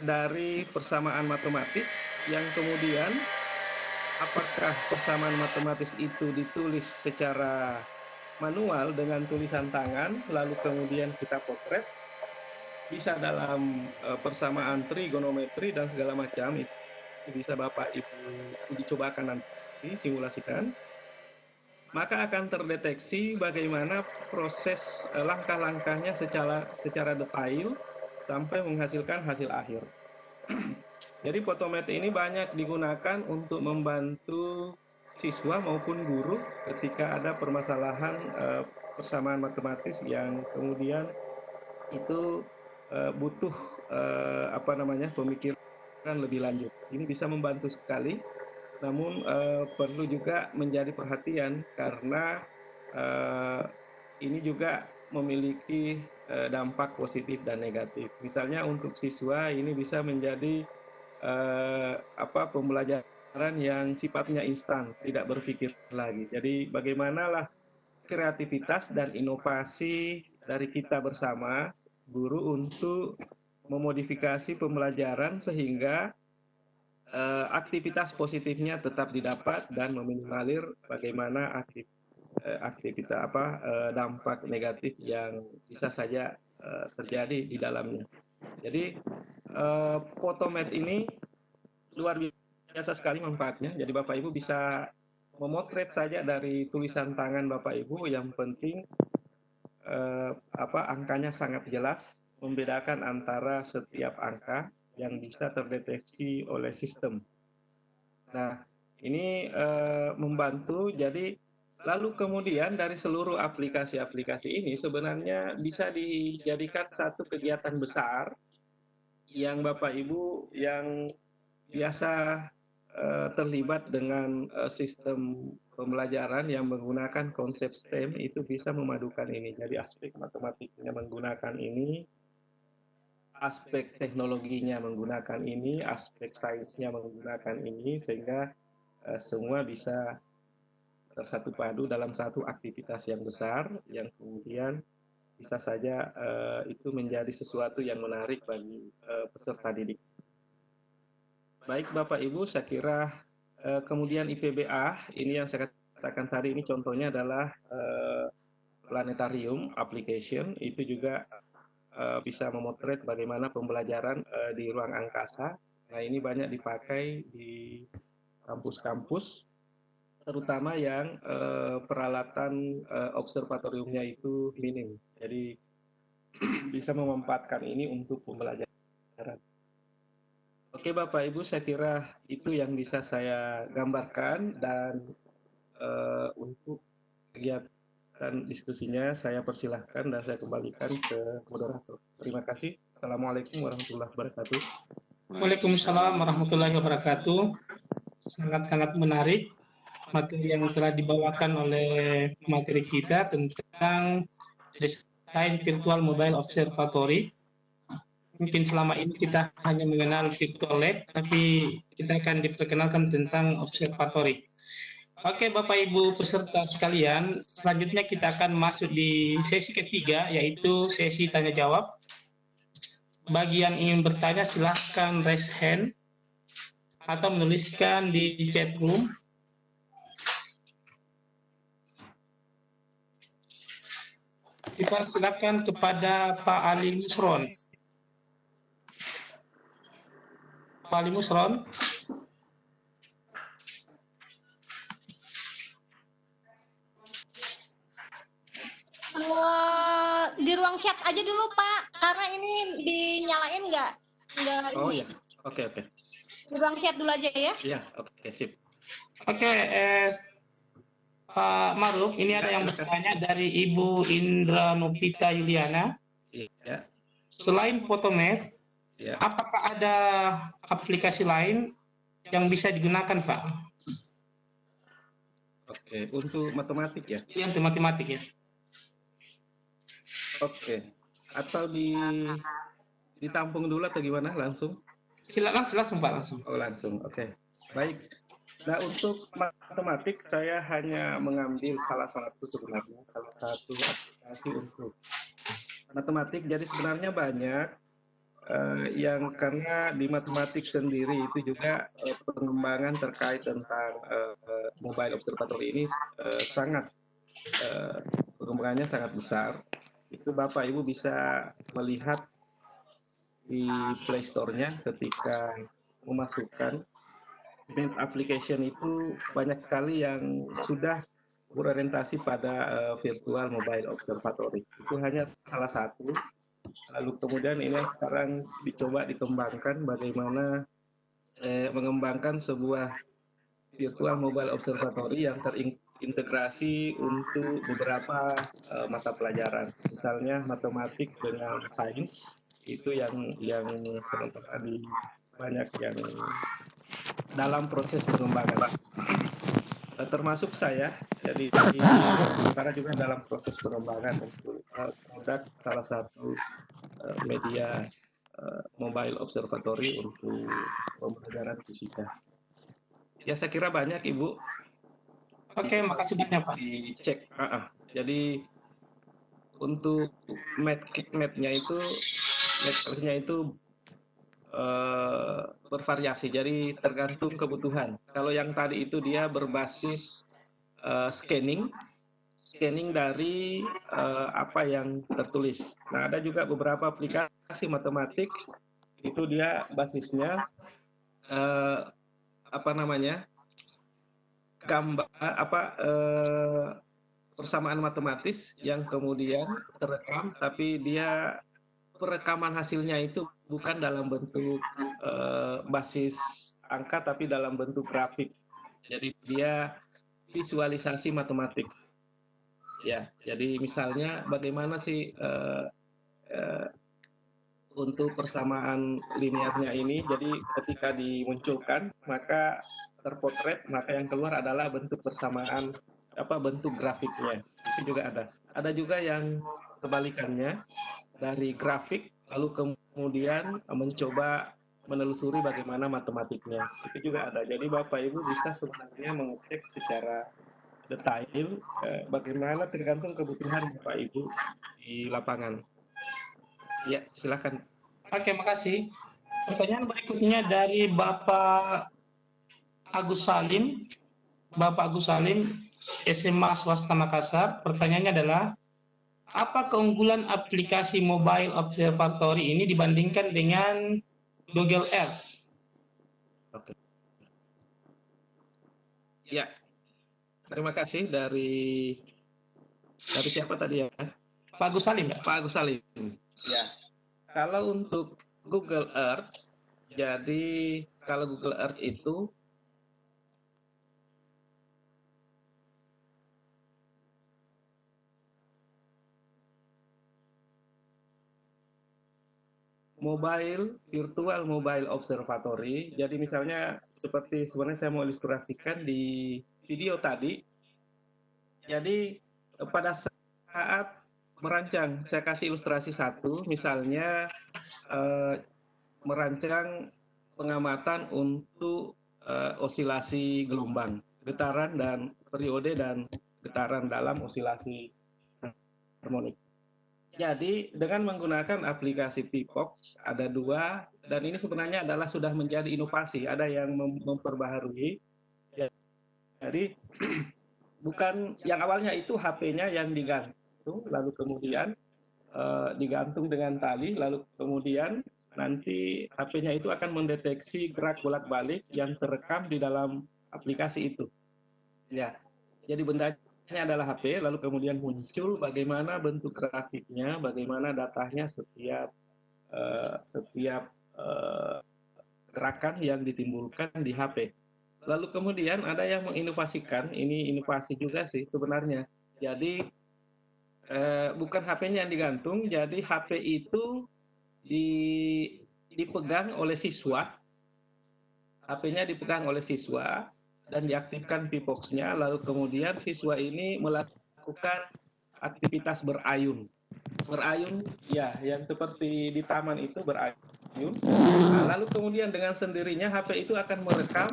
dari persamaan matematis yang kemudian apakah persamaan matematis itu ditulis secara manual dengan tulisan tangan, lalu kemudian kita potret, bisa dalam persamaan trigonometri dan segala macam, itu bisa Bapak Ibu dicobakan nanti, simulasikan, maka akan terdeteksi bagaimana proses langkah-langkahnya secara detail sampai menghasilkan hasil akhir. Jadi Photomat ini banyak digunakan untuk membantu siswa maupun guru ketika ada permasalahan persamaan matematis yang kemudian itu butuh pemikiran lebih lanjut. Ini bisa membantu sekali, namun perlu juga menjadi perhatian karena ini juga memiliki dampak positif dan negatif. Misalnya untuk siswa ini bisa menjadi pembelajaran yang sifatnya instan, tidak berpikir lagi. Jadi bagaimanalah kreativitas dan inovasi dari kita bersama guru untuk memodifikasi pembelajaran sehingga aktivitas positifnya tetap didapat dan meminimalir bagaimana dampak negatif yang bisa saja terjadi di dalamnya. Jadi Photomat ini luar biasa sekali manfaatnya. Jadi Bapak Ibu bisa memotret saja dari tulisan tangan Bapak Ibu. Yang penting angkanya sangat jelas, membedakan antara setiap angka yang bisa terdeteksi oleh sistem. Nah, ini membantu. Jadi lalu kemudian dari seluruh aplikasi-aplikasi ini sebenarnya bisa dijadikan satu kegiatan besar yang Bapak Ibu yang biasa terlibat dengan sistem pembelajaran yang menggunakan konsep STEM itu bisa memadukan ini. Jadi aspek matematiknya menggunakan ini, aspek teknologinya menggunakan ini, aspek sainsnya menggunakan ini, sehingga semua bisa bersatu padu dalam satu aktivitas yang besar yang kemudian bisa saja itu menjadi sesuatu yang menarik bagi peserta didik. Baik Bapak Ibu, saya kira kemudian IPBA ini yang saya katakan tadi, ini contohnya adalah planetarium application, itu juga bisa memotret bagaimana pembelajaran di ruang angkasa. Nah, ini banyak dipakai di kampus-kampus, terutama yang peralatan observatoriumnya itu minim. Jadi bisa memanfaatkan ini untuk pembelajaran. Oke Bapak Ibu, saya kira itu yang bisa saya gambarkan, dan untuk kegiatan diskusinya saya persilahkan dan saya kembalikan ke moderator. Terima kasih. Assalamualaikum warahmatullahi wabarakatuh. Waalaikumsalam warahmatullahi wabarakatuh. Sangat-sangat menarik materi yang telah dibawakan oleh materi kita tentang desain virtual mobile observatory. Mungkin selama ini kita hanya mengenal virtual lab, tapi kita akan diperkenalkan tentang observatory. Oke Bapak Ibu peserta sekalian, selanjutnya kita akan masuk di sesi ketiga, yaitu sesi tanya jawab. Bagi yang ingin bertanya silahkan raise hand atau menuliskan di chat room. Kita silakan kepada Pak Ali Musron. Pak Ali Musron. Di ruang chat aja dulu Pak, karena ini dinyalain nggak? Oh ya, oke. Di ruang chat dulu aja ya. Iya, oke, sip. Oke, Pak Maruf, ini ada yang bertanya dari Ibu Indra Novita Yuliana. Iya. Selain Photomat, Ya. apakah ada aplikasi lain yang bisa digunakan Pak? Oke, untuk matematik ya? Yang matematik ya. Oke, atau ditampung dulu atau gimana langsung? Langsung Pak, langsung. Oh langsung, oke. Baik. Nah untuk matematik saya hanya mengambil salah satu aplikasi untuk matematik. Jadi sebenarnya banyak yang karena di matematik sendiri itu juga pengembangan terkait tentang mobile observatory ini sangat pengembangannya sangat besar. Itu Bapak Ibu bisa melihat di Play Store-nya ketika memasukkan application itu banyak sekali yang sudah berorientasi pada virtual mobile observatory. Itu hanya salah satu. Lalu kemudian ini yang sekarang dicoba dikembangkan bagaimana mengembangkan sebuah virtual mobile observatory yang terintegrasi untuk beberapa mata pelajaran, misalnya matematik dengan sains, itu yang sementara banyak yang dalam proses pengembangan, termasuk saya. Jadi sementara juga dalam proses pengembangan untuk produk salah satu media mobile observatory untuk pembelajaran fisika. Ya, saya kira banyak Ibu. Oke, makasih banyak Pak. Dicek. Jadi untuk map-nya itu bervariasi, jadi tergantung kebutuhan. Kalau yang tadi itu dia berbasis scanning dari apa yang tertulis. Nah, ada juga beberapa aplikasi matematik itu dia basisnya gambar persamaan matematis yang kemudian terekam, tapi dia perekaman hasilnya itu bukan dalam bentuk basis angka, tapi dalam bentuk grafik. Jadi dia visualisasi matematik. Ya, jadi misalnya bagaimana sih untuk persamaan linearnya ini, jadi ketika dimunculkan maka terpotret, maka yang keluar adalah bentuk persamaan bentuk grafiknya. Itu juga ada. Ada juga yang kebalikannya, dari grafik lalu kemudian mencoba menelusuri bagaimana matematiknya. Itu juga ada. Jadi Bapak Ibu bisa sebenarnya mengecek secara detail bagaimana tergantung kebutuhan Bapak Ibu di lapangan. Ya, silakan. Oke, makasih. Pertanyaan berikutnya dari Bapak Agus Salim. Bapak Agus Salim, SMA Swasta Makassar. Pertanyaannya adalah, apa keunggulan aplikasi Mobile Observatory ini dibandingkan dengan Google Earth? Oke. Ya, terima kasih dari siapa tadi ya? Pak Agus Salim ya? Pak Agus Salim. Ya, kalau untuk Google Earth, jadi kalau Google Earth itu virtual mobile observatory. Jadi misalnya seperti sebenarnya saya mau ilustrasikan di video tadi. Jadi pada saat merancang, saya kasih ilustrasi satu, misalnya merancang pengamatan untuk osilasi gelombang, getaran dan periode dan getaran dalam osilasi harmonik. Jadi dengan menggunakan aplikasi Pipox ada dua, dan ini sebenarnya adalah sudah menjadi inovasi, ada yang memperbaharui. Jadi bukan yang awalnya itu HP-nya yang digantung, lalu kemudian digantung dengan tali, lalu kemudian nanti HP-nya itu akan mendeteksi gerak bolak-balik yang terekam di dalam aplikasi itu. Ya, jadi bendanya adalah HP, lalu kemudian muncul bagaimana bentuk grafiknya, bagaimana datanya setiap gerakan yang ditimbulkan di HP. Lalu kemudian ada yang menginovasikan, ini inovasi juga sih sebenarnya. Jadi bukan HP-nya yang digantung, jadi HP itu dipegang oleh siswa, HP-nya dipegang oleh siswa dan diaktifkan Pipox-nya, lalu kemudian siswa ini melakukan aktivitas berayun. Berayun, ya, yang seperti di taman itu berayun. Nah, lalu kemudian dengan sendirinya HP itu akan merekam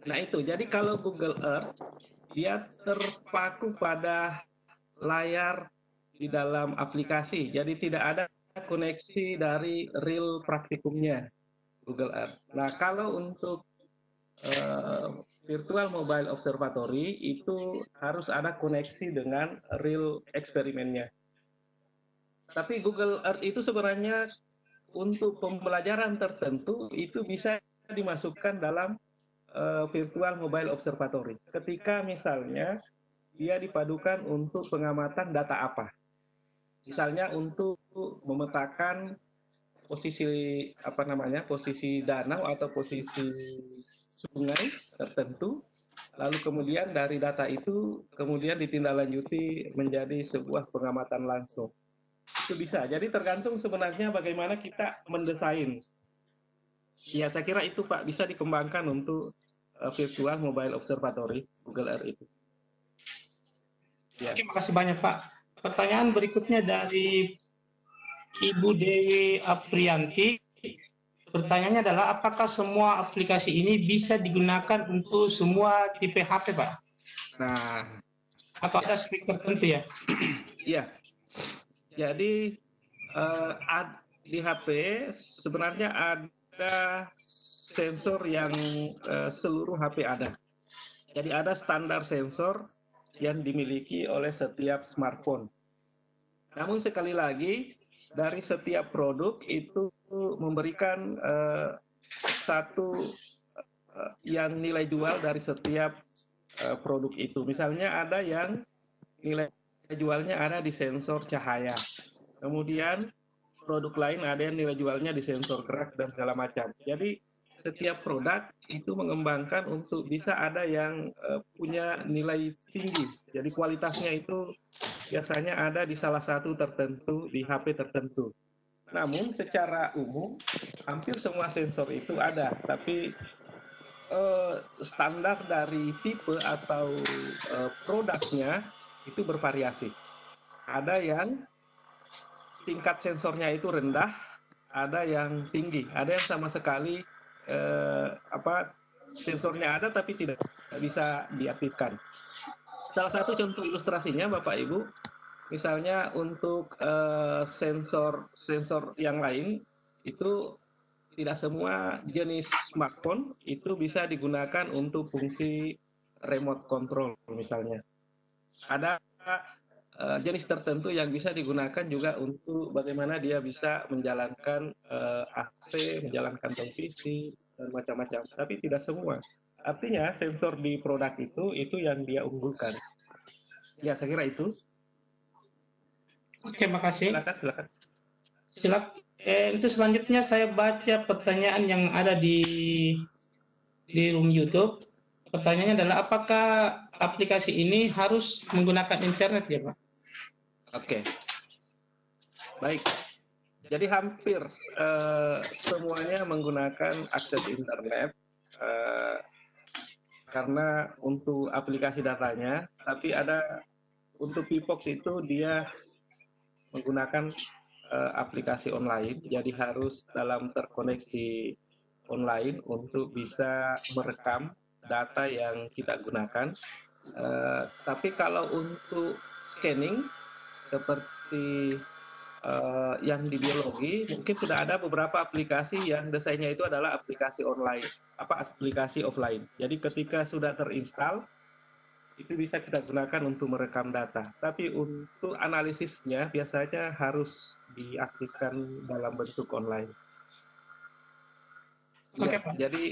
Nah itu, jadi kalau Google Earth, dia terpaku pada layar di dalam aplikasi, jadi tidak ada koneksi dari real praktikumnya Google Earth. Nah kalau untuk virtual mobile observatory itu harus ada koneksi dengan real eksperimennya. Tapi Google Earth itu sebenarnya untuk pembelajaran tertentu itu bisa dimasukkan dalam virtual mobile observatory. Ketika misalnya dia dipadukan untuk pengamatan data apa, misalnya untuk memetakan posisi posisi danau atau posisi sungai tertentu, lalu kemudian dari data itu kemudian ditindaklanjuti menjadi sebuah pengamatan langsung. Itu bisa. Jadi tergantung sebenarnya bagaimana kita mendesain. Ya, saya kira itu Pak bisa dikembangkan untuk virtual mobile observatory Google Earth itu. Ya. Oke, makasih banyak Pak. Pertanyaan berikutnya dari Ibu Dewi Aprianti. Pertanyaannya adalah apakah semua aplikasi ini bisa digunakan untuk semua tipe HP, Pak? Nah, Atau ada spek tertentu ya? iya. Jadi di HP sebenarnya ada sensor yang seluruh HP ada. Jadi ada standar sensor yang dimiliki oleh setiap smartphone. Namun sekali lagi dari setiap produk itu memberikan satu yang nilai jual dari setiap produk itu. Misalnya ada yang nilai jualnya ada di sensor cahaya. Kemudian produk lain ada yang nilai jualnya di sensor gerak dan segala macam. Jadi setiap produk itu mengembangkan untuk bisa ada yang punya nilai tinggi. Jadi kualitasnya itu biasanya ada di salah satu tertentu, di HP tertentu. Namun secara umum hampir semua sensor itu ada, tapi standar dari tipe atau produknya itu bervariasi. Ada yang tingkat sensornya itu rendah, ada yang tinggi, ada yang sama sekali sensornya ada tapi tidak bisa diaktifkan. Salah satu contoh ilustrasinya Bapak Ibu, misalnya untuk sensor yang lain itu tidak semua jenis smartphone itu bisa digunakan untuk fungsi remote control misalnya. Ada jenis tertentu yang bisa digunakan juga untuk bagaimana dia bisa menjalankan AC, menjalankan televisi dan macam-macam. Tapi tidak semua. Artinya sensor di produk itu yang dia unggulkan. Ya, saya kira itu. Oke, makasih. Silakan. Itu selanjutnya saya baca pertanyaan yang ada di room YouTube. Pertanyaannya adalah apakah aplikasi ini harus menggunakan internet ya Pak? Oke. Baik. Jadi hampir semuanya menggunakan akses internet karena untuk aplikasi datanya, tapi ada untuk Pipox itu dia menggunakan aplikasi online, jadi harus dalam terkoneksi online untuk bisa merekam data yang kita gunakan. Tapi kalau untuk scanning seperti yang di biologi, mungkin sudah ada beberapa aplikasi yang desainnya itu adalah aplikasi online, aplikasi offline. Jadi ketika sudah terinstall, itu bisa kita gunakan untuk merekam data. Tapi untuk analisisnya biasanya harus diaktifkan dalam bentuk online. Oke, Ya, Pak. jadi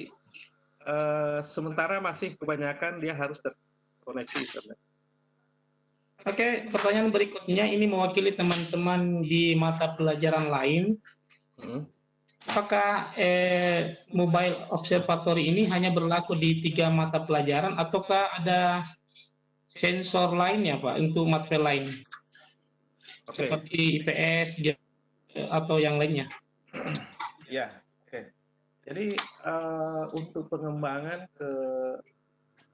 sementara masih kebanyakan dia harus terkoneksi internet. Oke, pertanyaan berikutnya ini mewakili teman-teman di mata pelajaran lain. Apakah mobile observatory ini hanya berlaku di 3 mata pelajaran ataukah ada sensor lainnya Pak untuk mata lain? Oke. Seperti IPS atau yang lainnya? Ya, oke. Jadi untuk pengembangan ke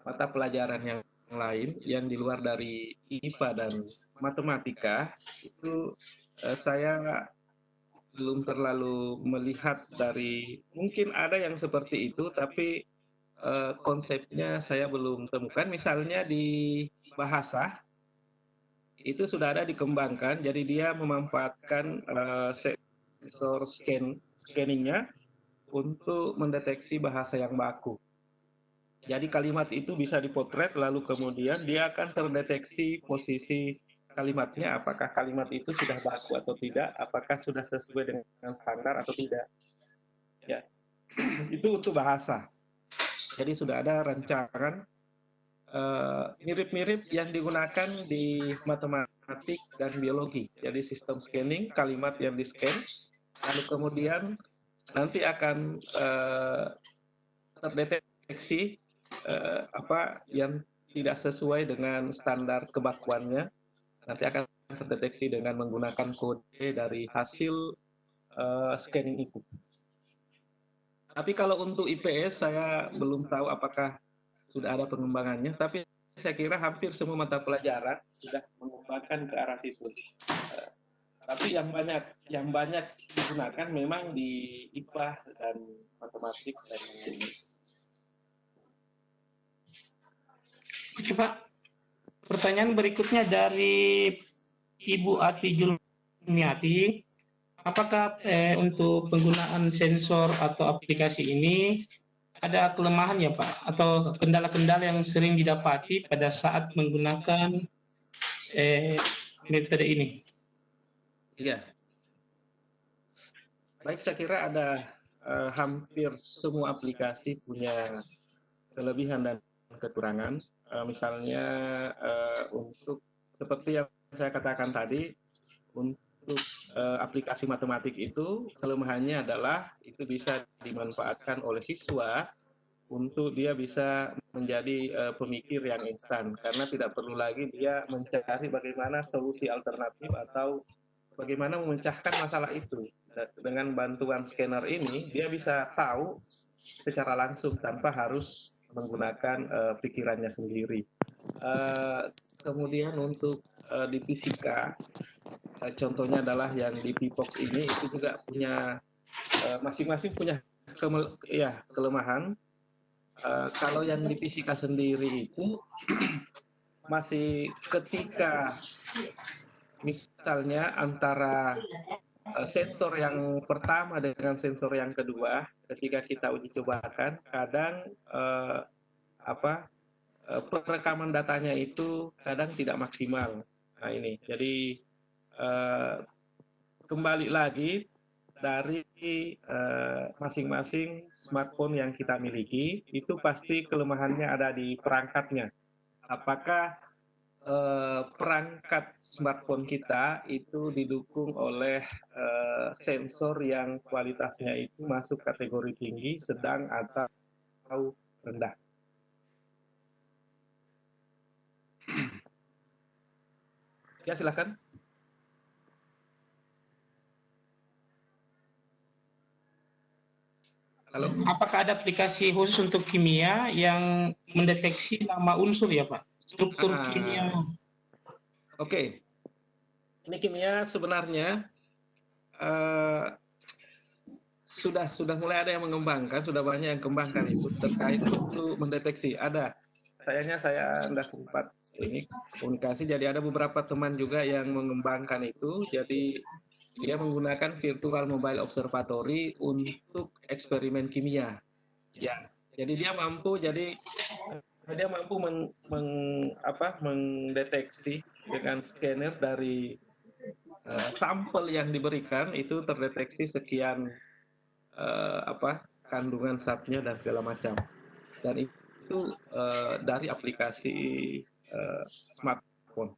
mata pelajaran yang lain yang di luar dari IPA dan matematika itu saya belum terlalu melihat dari, mungkin ada yang seperti itu tapi konsepnya saya belum temukan. Misalnya di bahasa itu sudah ada dikembangkan, jadi dia memanfaatkan sensor scanningnya untuk mendeteksi bahasa yang baku. Jadi kalimat itu bisa dipotret, lalu kemudian dia akan terdeteksi posisi kalimatnya, apakah kalimat itu sudah baku atau tidak, apakah sudah sesuai dengan standar atau tidak. Ya, itu untuk bahasa. Jadi sudah ada rancangan mirip-mirip yang digunakan di matematik dan biologi. Jadi sistem scanning, kalimat yang di-scan, lalu kemudian nanti akan terdeteksi apa yang tidak sesuai dengan standar kebakuannya, nanti akan terdeteksi dengan menggunakan kode dari hasil scanning itu. Tapi kalau untuk IPS saya belum tahu apakah sudah ada pengembangannya, tapi saya kira hampir semua mata pelajaran sudah mengembangkan ke arah situ. Tapi yang banyak digunakan memang di IPA dan matematik dan lain-lain. Oke Pak, pertanyaan berikutnya dari Ibu Ati Julmiati. Apakah untuk penggunaan sensor atau aplikasi ini ada kelemahan ya Pak? Atau kendala-kendala yang sering didapati pada saat menggunakan metode ini? Iya. Baik, saya kira ada hampir semua aplikasi punya kelebihan dan kekurangan. Misalnya untuk seperti yang saya katakan tadi, untuk aplikasi matematik itu kelemahannya adalah itu bisa dimanfaatkan oleh siswa untuk dia bisa menjadi pemikir yang instan, karena tidak perlu lagi dia mencari bagaimana solusi alternatif atau bagaimana memecahkan masalah itu. Dengan bantuan scanner ini dia bisa tahu secara langsung tanpa harus menggunakan pikirannya sendiri. Kemudian untuk di fisika, contohnya adalah yang di Pipox ini, itu juga punya masing-masing punya kelemahan. Kalau yang di fisika sendiri itu masih ketika misalnya antara sensor yang pertama dengan sensor yang kedua, ketika kita uji cobakan, kadang perekaman datanya itu kadang tidak maksimal. Nah ini, jadi kembali lagi dari masing-masing smartphone yang kita miliki, itu pasti kelemahannya ada di perangkatnya. Apakah perangkat smartphone kita itu didukung oleh sensor yang kualitasnya itu masuk kategori tinggi, sedang, atau rendah. Ya, silakan. Halo. Apakah ada aplikasi khusus untuk kimia yang mendeteksi nama unsur ya Pak? Struktur kimia. Oke. Ini kimia sebenarnya sudah mulai ada yang mengembangkan, sudah banyak yang kembangkan itu terkait untuk mendeteksi. Ada. Sayangnya saya tidak sempat ini komunikasi, jadi ada beberapa teman juga yang mengembangkan itu. Jadi dia menggunakan virtual mobile observatory untuk eksperimen kimia. Ya, jadi dia mampu mendeteksi dengan scanner dari sampel yang diberikan itu terdeteksi sekian kandungan zatnya dan segala macam. Dan itu dari aplikasi smartphone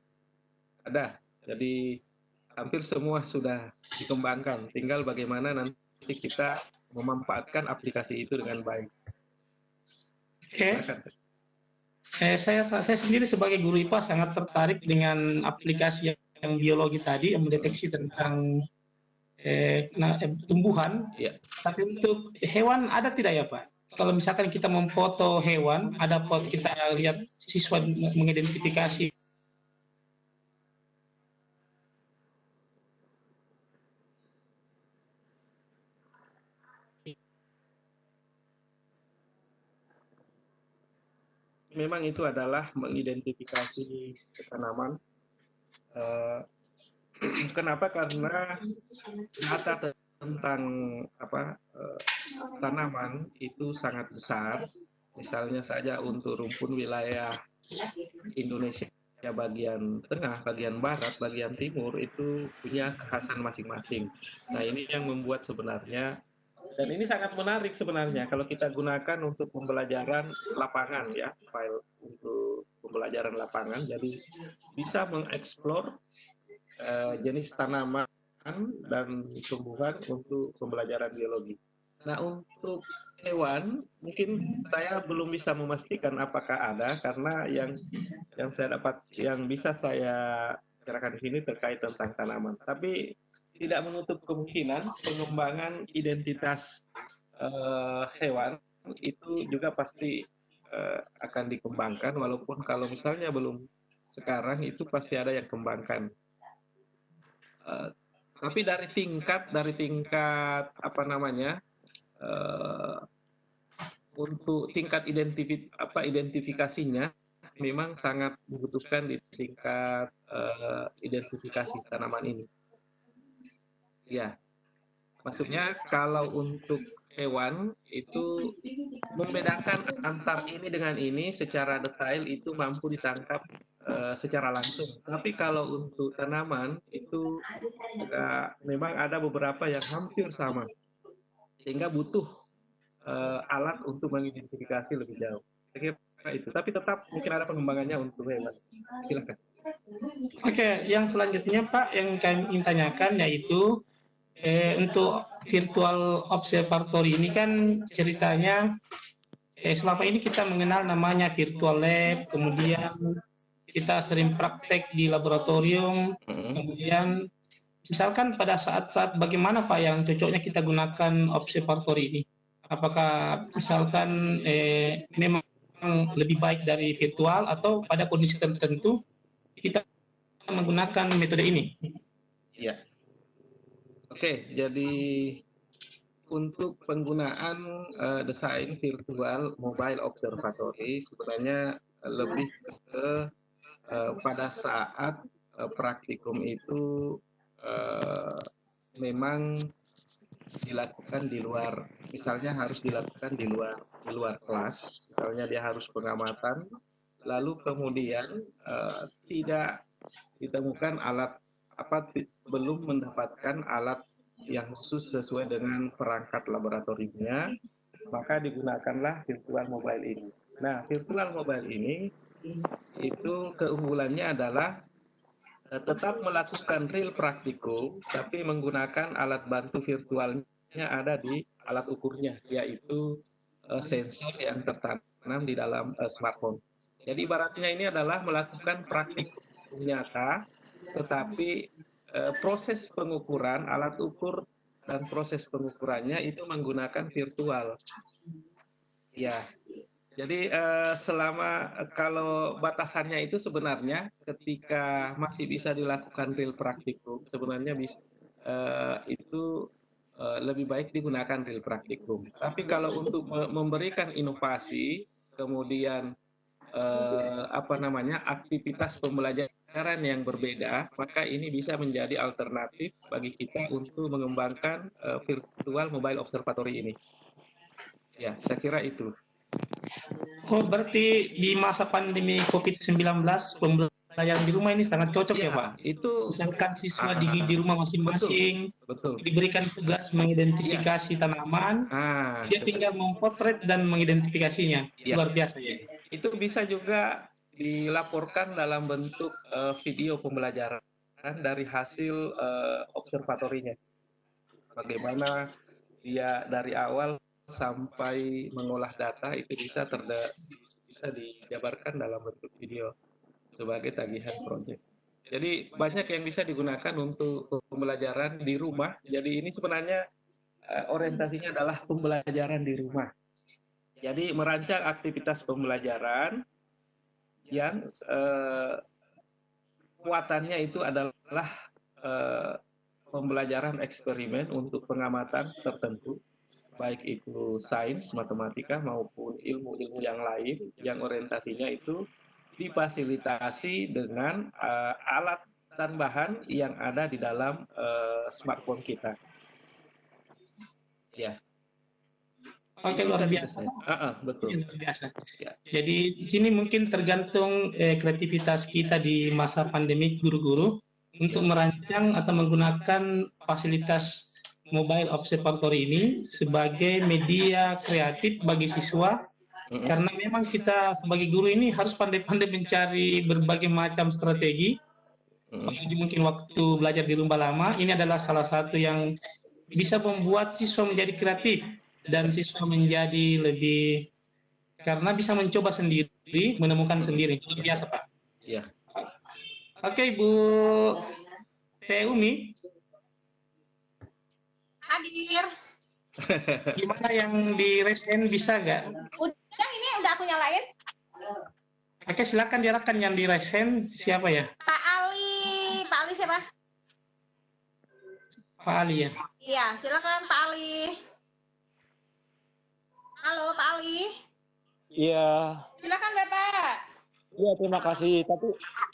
ada. Jadi hampir semua sudah dikembangkan. Tinggal bagaimana nanti kita memanfaatkan aplikasi itu dengan baik. Oke. Saya sendiri sebagai guru IPA sangat tertarik dengan aplikasi yang biologi tadi yang mendeteksi tentang tumbuhan. Ya. Tapi untuk hewan ada tidak ya Pak? Kalau misalkan kita memfoto hewan, ada kita lihat siswa mengidentifikasi. Memang itu adalah mengidentifikasi tanaman. Kenapa? Karena data tentang tanaman itu sangat besar. Misalnya saja untuk rumpun wilayah Indonesia bagian tengah, bagian barat, bagian timur itu punya kekhasan masing-masing. Nah ini yang membuat sebenarnya, dan ini sangat menarik sebenarnya kalau kita gunakan untuk pembelajaran lapangan ya, file untuk pembelajaran lapangan. Jadi bisa mengeksplor jenis tanaman dan tumbuhan untuk pembelajaran biologi. Nah untuk hewan mungkin saya belum bisa memastikan apakah ada, karena yang saya dapat, yang bisa saya bicarakan di sini terkait tentang tanaman. Tapi tidak menutup kemungkinan pengembangan identitas hewan itu juga pasti akan dikembangkan, walaupun kalau misalnya belum sekarang itu pasti ada yang kembangkan. Tapi dari tingkat apa namanya, untuk tingkat identifikasinya memang sangat membutuhkan di tingkat identifikasi tanaman ini. Ya, maksudnya kalau untuk hewan itu membedakan antar ini dengan ini secara detail itu mampu ditangkap secara langsung. Tapi kalau untuk tanaman itu memang ada beberapa yang hampir sama, sehingga butuh alat untuk mengidentifikasi lebih jauh. Saya kira itu. Tapi tetap mungkin ada pengembangannya untuk hewan. Silakan. Oke, yang selanjutnya Pak yang kami ingin tanyakan yaitu untuk virtual observatory ini kan ceritanya selama ini kita mengenal namanya virtual lab, kemudian kita sering praktek di laboratorium, kemudian misalkan pada saat-saat bagaimana Pak yang cocoknya kita gunakan observatory ini? Apakah misalkan memang lebih baik dari virtual atau pada kondisi tertentu kita menggunakan metode ini? Ya. Oke, jadi untuk penggunaan desain virtual mobile observatory sebenarnya lebih ke pada saat praktikum itu memang dilakukan di luar, misalnya harus dilakukan di luar kelas, misalnya dia harus pengamatan, lalu kemudian tidak ditemukan alat belum mendapatkan alat yang khusus sesuai dengan perangkat laboratoriumnya, maka digunakanlah virtual mobile ini. Nah, virtual mobile ini itu keunggulannya adalah tetap melakukan real praktikum, tapi menggunakan alat bantu virtualnya ada di alat ukurnya, yaitu sensor yang tertanam di dalam smartphone. Jadi ibaratnya ini adalah melakukan praktikum nyata, tetapi proses pengukuran, alat ukur dan proses pengukurannya itu menggunakan virtual. Ya, jadi selama kalau batasannya itu sebenarnya ketika masih bisa dilakukan real praktikum, sebenarnya itu lebih baik digunakan real praktikum. Tapi kalau untuk memberikan inovasi, kemudian aktivitas pembelajaran yang berbeda, maka ini bisa menjadi alternatif bagi kita untuk mengembangkan virtual mobile observatory ini. Ya, saya kira itu. Oh, berarti di masa pandemi COVID-19 pembelajaran di rumah ini sangat cocok ya Pak? Itu misalkan siswa di rumah masing-masing, betul. Diberikan tugas mengidentifikasi tanaman, dia tinggal memotret dan mengidentifikasinya. Luar biasa ya. Itu bisa juga dilaporkan dalam bentuk video pembelajaran dari hasil observatorinya. Bagaimana dia dari awal sampai mengolah data itu bisa dijabarkan dalam bentuk video sebagai tagihan proyek. Jadi banyak yang bisa digunakan untuk pembelajaran di rumah. Jadi ini sebenarnya orientasinya adalah pembelajaran di rumah. Jadi merancang aktivitas pembelajaran yang muatannya itu adalah pembelajaran eksperimen untuk pengamatan tertentu, baik itu sains, matematika maupun ilmu-ilmu yang lain yang orientasinya itu difasilitasi dengan alat dan bahan yang ada di dalam smartphone kita. Ya. Oke, luar biasa. Betul. Luar biasa. Ya. Jadi di sini mungkin tergantung kreativitas kita di masa pandemi guru-guru untuk merancang atau menggunakan fasilitas mobile observatory ini sebagai media kreatif bagi siswa, karena memang kita sebagai guru ini harus pandai-pandai mencari berbagai macam strategi. Mungkin waktu belajar di rumah lama ini adalah salah satu yang bisa membuat siswa menjadi kreatif dan siswa menjadi lebih, karena bisa mencoba sendiri, menemukan sendiri. Itu biasa Pak. Iya. Oke, Ibu Teh Umi, Hadir. gimana yang di resen bisa nggak? Udah aku nyalain. Oke, silakan diarahkan yang di resen siapa ya? Pak Ali siapa? Pak Ali ya. Iya, silakan Pak Ali. Halo Pak Ali. Iya, Silakan Bapak. iya terima kasih. Tapi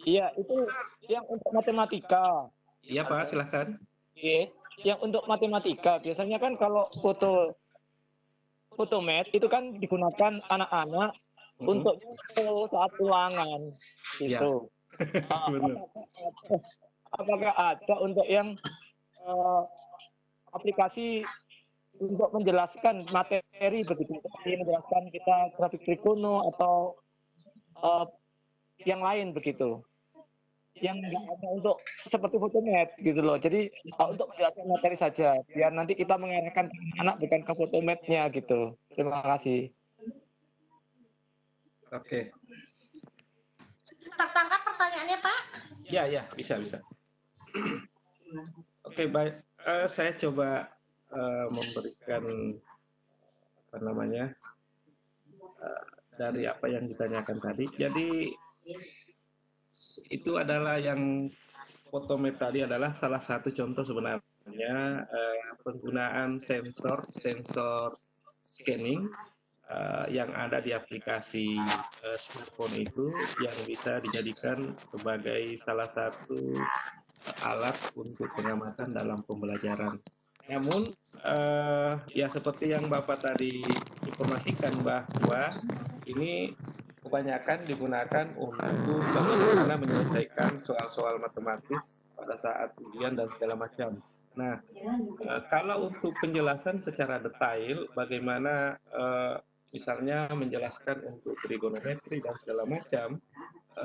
iya itu yang untuk matematika. Iya Pak, silahkan. Iya, yang untuk matematika biasanya kan kalau fotomet itu kan digunakan anak-anak untuk saat ulangan gitu. Benar. Apakah ada untuk yang aplikasi untuk menjelaskan materi begitu, seperti menjelaskan kita grafik trikono atau yang lain begitu, yang nggak hanya untuk seperti fotomet gitu loh. Jadi untuk menjelaskan materi saja, biar nanti kita mengarahkan anak bukan ke fotometnya gitu. Terima kasih. Oke. Tertangkap pertanyaannya Pak? Ya, bisa. Oke, baik. Saya coba memberikan dari apa yang ditanyakan tadi. Jadi itu adalah yang fotomet tadi adalah salah satu contoh sebenarnya penggunaan sensor scanning yang ada di aplikasi smartphone itu yang bisa dijadikan sebagai salah satu alat untuk pengamatan dalam pembelajaran. Namun ya seperti yang Bapak tadi informasikan bahwa ini kebanyakan digunakan untuk bagaimana menyelesaikan soal-soal matematis pada saat ujian dan segala macam. Nah, kalau untuk penjelasan secara detail bagaimana misalnya menjelaskan untuk trigonometri dan segala macam,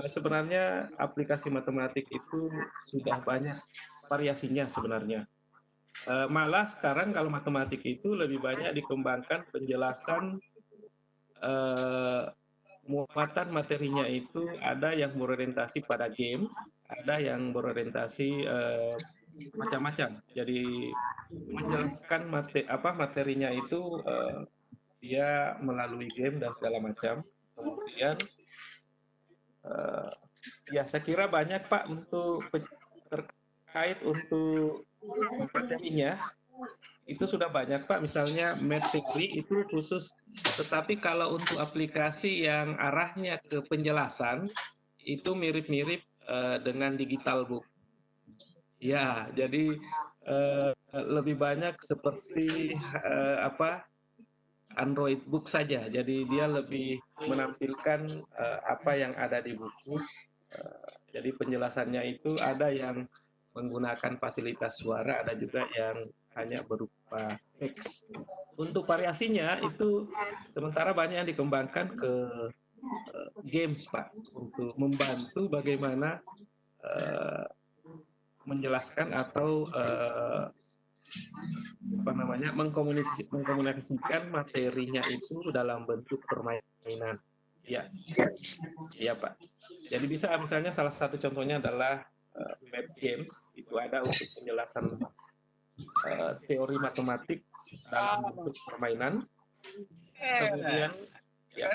sebenarnya aplikasi matematik itu sudah banyak variasinya sebenarnya. Malah sekarang kalau matematik itu lebih banyak dikembangkan penjelasan muatan materinya itu ada yang berorientasi pada games, ada yang berorientasi macam-macam. Jadi menjelaskan materinya itu dia melalui game dan segala macam. Kemudian ya saya kira banyak Pak untuk terkait untuk materinya itu sudah banyak Pak, misalnya Math-Theory itu khusus, tetapi kalau untuk aplikasi yang arahnya ke penjelasan itu mirip-mirip dengan digital book. Ya, jadi lebih banyak seperti Android book saja. Jadi dia lebih menampilkan apa yang ada di buku. Jadi penjelasannya itu ada yang menggunakan fasilitas suara, ada juga yang hanya berupa teks. Untuk variasinya itu sementara banyak yang dikembangkan ke games Pak, untuk membantu bagaimana menjelaskan atau mengkomunikasikan materinya itu dalam bentuk permainan. Ya Pak. Jadi bisa misalnya salah satu contohnya adalah Math Games, itu ada untuk penjelasan teori matematik dalam bentuk permainan. Kemudian ya.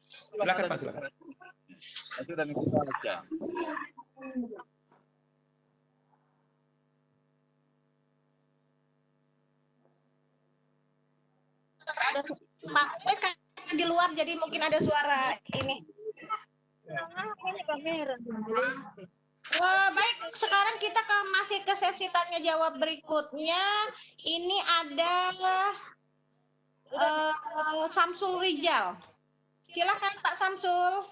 Silakan Pak, silakan. Itu dan kita aja. Pak, di luar jadi mungkin ada suara ini. Baik, sekarang kita masih ke sesi tanya jawab berikutnya. Ini ada Samsul Rijal. Silakan Pak Samsul.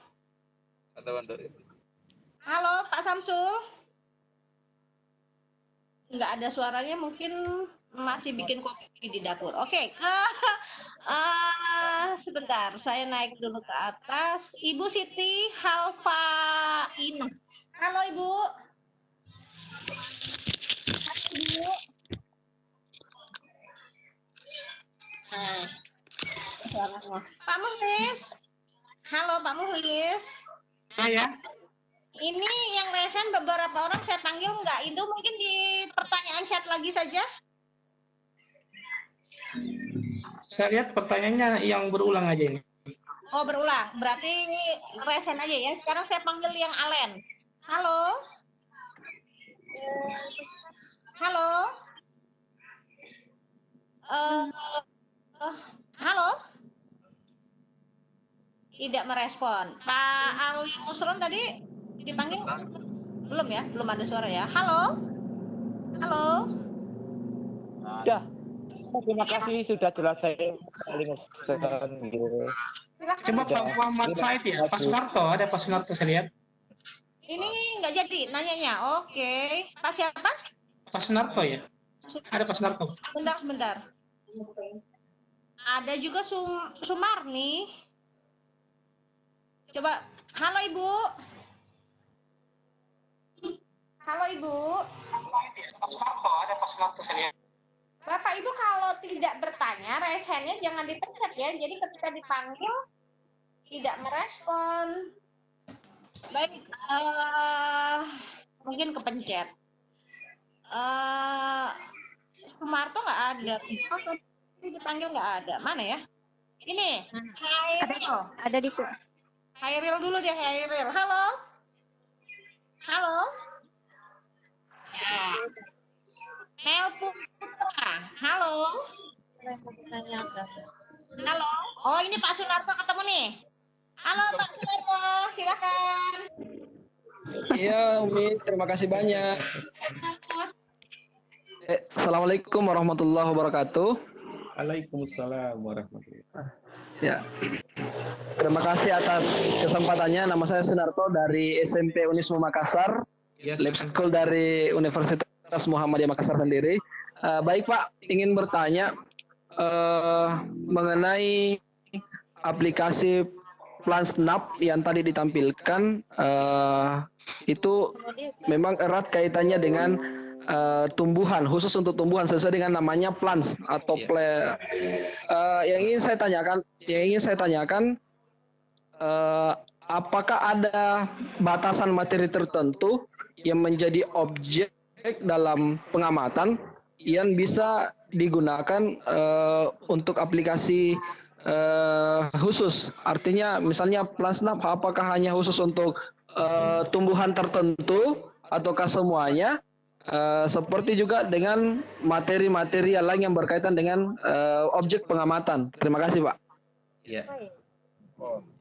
Halo Pak Samsul. Nggak ada suaranya, mungkin masih bikin kopi di dapur. Oke, sebentar, saya naik dulu ke atas. Ibu Siti Halfaina. Halo Ibu. Ibu. Suaranya. Pak Muhlis. Halo Pak Muhlis. Ya. Ini yang resen beberapa orang saya panggil nggak. Indo mungkin di pertanyaan chat lagi saja. Saya lihat pertanyaannya yang berulang aja ini. Oh, berulang. Berarti ini resen aja ya. Sekarang saya panggil yang Alen. Halo. Halo. Halo. Tidak merespon. Pak Ali Musron tadi dipanggil? Belum ya? Belum ada suara ya. Halo. Halo. Sudah. Terima kasih sudah jelas saya paling Coba Pak Muhammad Said ya, Pak Sunarto, ada Pak Sunarto saya lihat. Ini nggak jadi nanyanya. Oke. Pak siapa? Pak Sunarto ya? Ada Pak Sunarto. Sebentar. Ada juga Sumarni. Coba. Halo Ibu. Halo Ibu. Pak Sunarto, ada Pak Sunarto saya lihat. Bapak Ibu kalau tidak bertanya, raise hand-nya jangan dipencet ya. Jadi ketika dipanggil tidak merespon. Baik, mungkin kepencet. Sumarto nggak ada. Dipanggil nggak ada. Mana ya? Ini. Ada di Hairil dulu deh, Hairil. Halo. Halo. Ya. Mel Putra. Halo. Halo. Oh, ini Pak Sunarto ketemu nih. Halo Pak Sunarto, silakan. Iya, Umi, terima kasih banyak. Assalamualaikum warahmatullahi wabarakatuh. Waalaikumsalam warahmatullahi wabarakatuh. Ya, terima kasih atas kesempatannya. Nama saya Sunarto dari SMP Unismu Makassar, Yes, Lab School dari Universitas Muhammadiyah Makassar sendiri. Baik Pak, ingin bertanya mengenai aplikasi PlanSnap yang tadi ditampilkan, itu memang erat kaitannya dengan tumbuhan, khusus untuk tumbuhan sesuai dengan namanya plants atau yang ingin saya tanyakan, apakah ada batasan materi tertentu yang menjadi objek dalam pengamatan yang bisa digunakan untuk aplikasi khusus? Artinya misalnya PlanSnap apakah hanya khusus untuk tumbuhan tertentu ataukah semuanya? Seperti juga dengan materi-materi yang lain yang berkaitan dengan objek pengamatan. Terima kasih, Pak. Ya.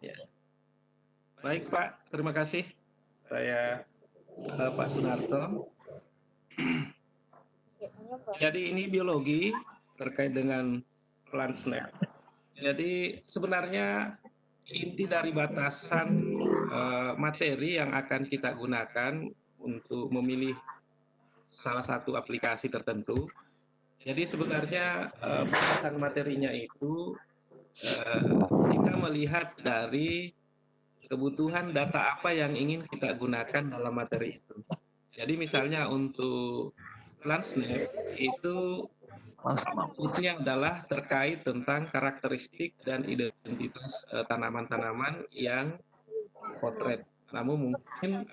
Ya. Baik Pak, terima kasih. Saya Pak Sunarto. Jadi ini biologi terkait dengan PlanSnap. Jadi sebenarnya inti dari batasan materi yang akan kita gunakan untuk memilih salah satu aplikasi tertentu. Jadi sebenarnya batasan materinya itu kita melihat dari kebutuhan data apa yang ingin kita gunakan dalam materi itu. Jadi misalnya untuk PlanSnap itu outputnya adalah terkait tentang karakteristik dan identitas tanaman-tanaman yang potret. Namun mungkin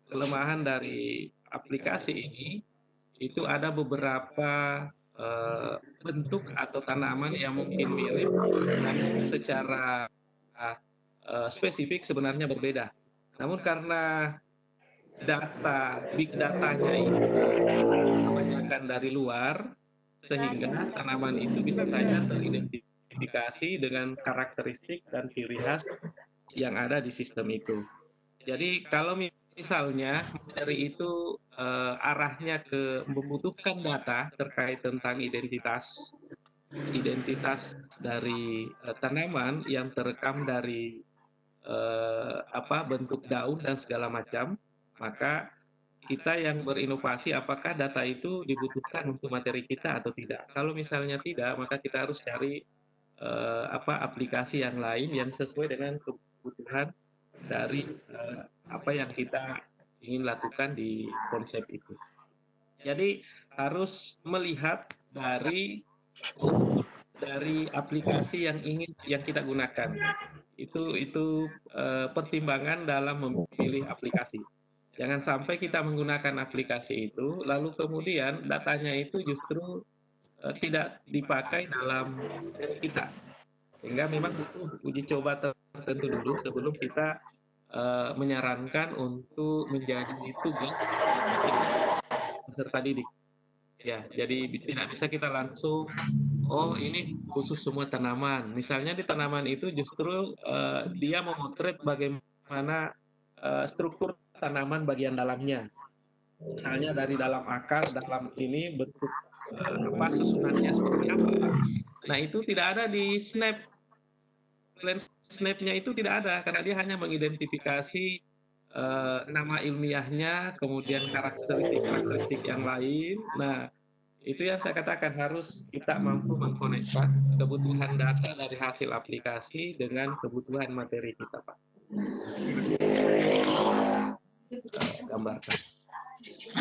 kelemahan dari aplikasi ini itu ada beberapa bentuk atau tanaman yang mungkin mirip, namun secara spesifik sebenarnya berbeda. Namun karena big datanya itu kebanyakan dari luar, sehingga tanaman itu bisa saja teridentifikasi dengan karakteristik dan ciri khas yang ada di sistem itu. Jadi kalau misalnya materi itu arahnya ke membutuhkan data terkait tentang identitas dari tanaman yang terekam dari bentuk daun dan segala macam, maka kita yang berinovasi apakah data itu dibutuhkan untuk materi kita atau tidak. Kalau misalnya tidak, maka kita harus cari aplikasi yang lain yang sesuai dengan kebutuhan dari apa yang kita ingin lakukan di konsep itu. Jadi harus melihat dari aplikasi yang kita gunakan. Itu pertimbangan dalam memilih aplikasi. Jangan sampai kita menggunakan aplikasi itu, lalu kemudian datanya itu justru tidak dipakai dalam materi kita. Sehingga memang butuh uji coba tertentu dulu sebelum kita menyarankan untuk menjadi tugas peserta didik. Ya, jadi tidak bisa kita langsung, oh ini khusus semua tanaman. Misalnya di tanaman itu justru dia memotret bagaimana struktur tanaman bagian dalamnya. Misalnya dari dalam akar, dalam ini bentuk apa susunannya seperti apa. Nah itu tidak ada di Snap. Plan Snap-nya itu tidak ada karena dia hanya mengidentifikasi nama ilmiahnya, kemudian karakteristik yang lain. Nah itu yang saya katakan harus kita mampu mengkonekkan kebutuhan data dari hasil aplikasi dengan kebutuhan materi kita, Pak. Gambarkan.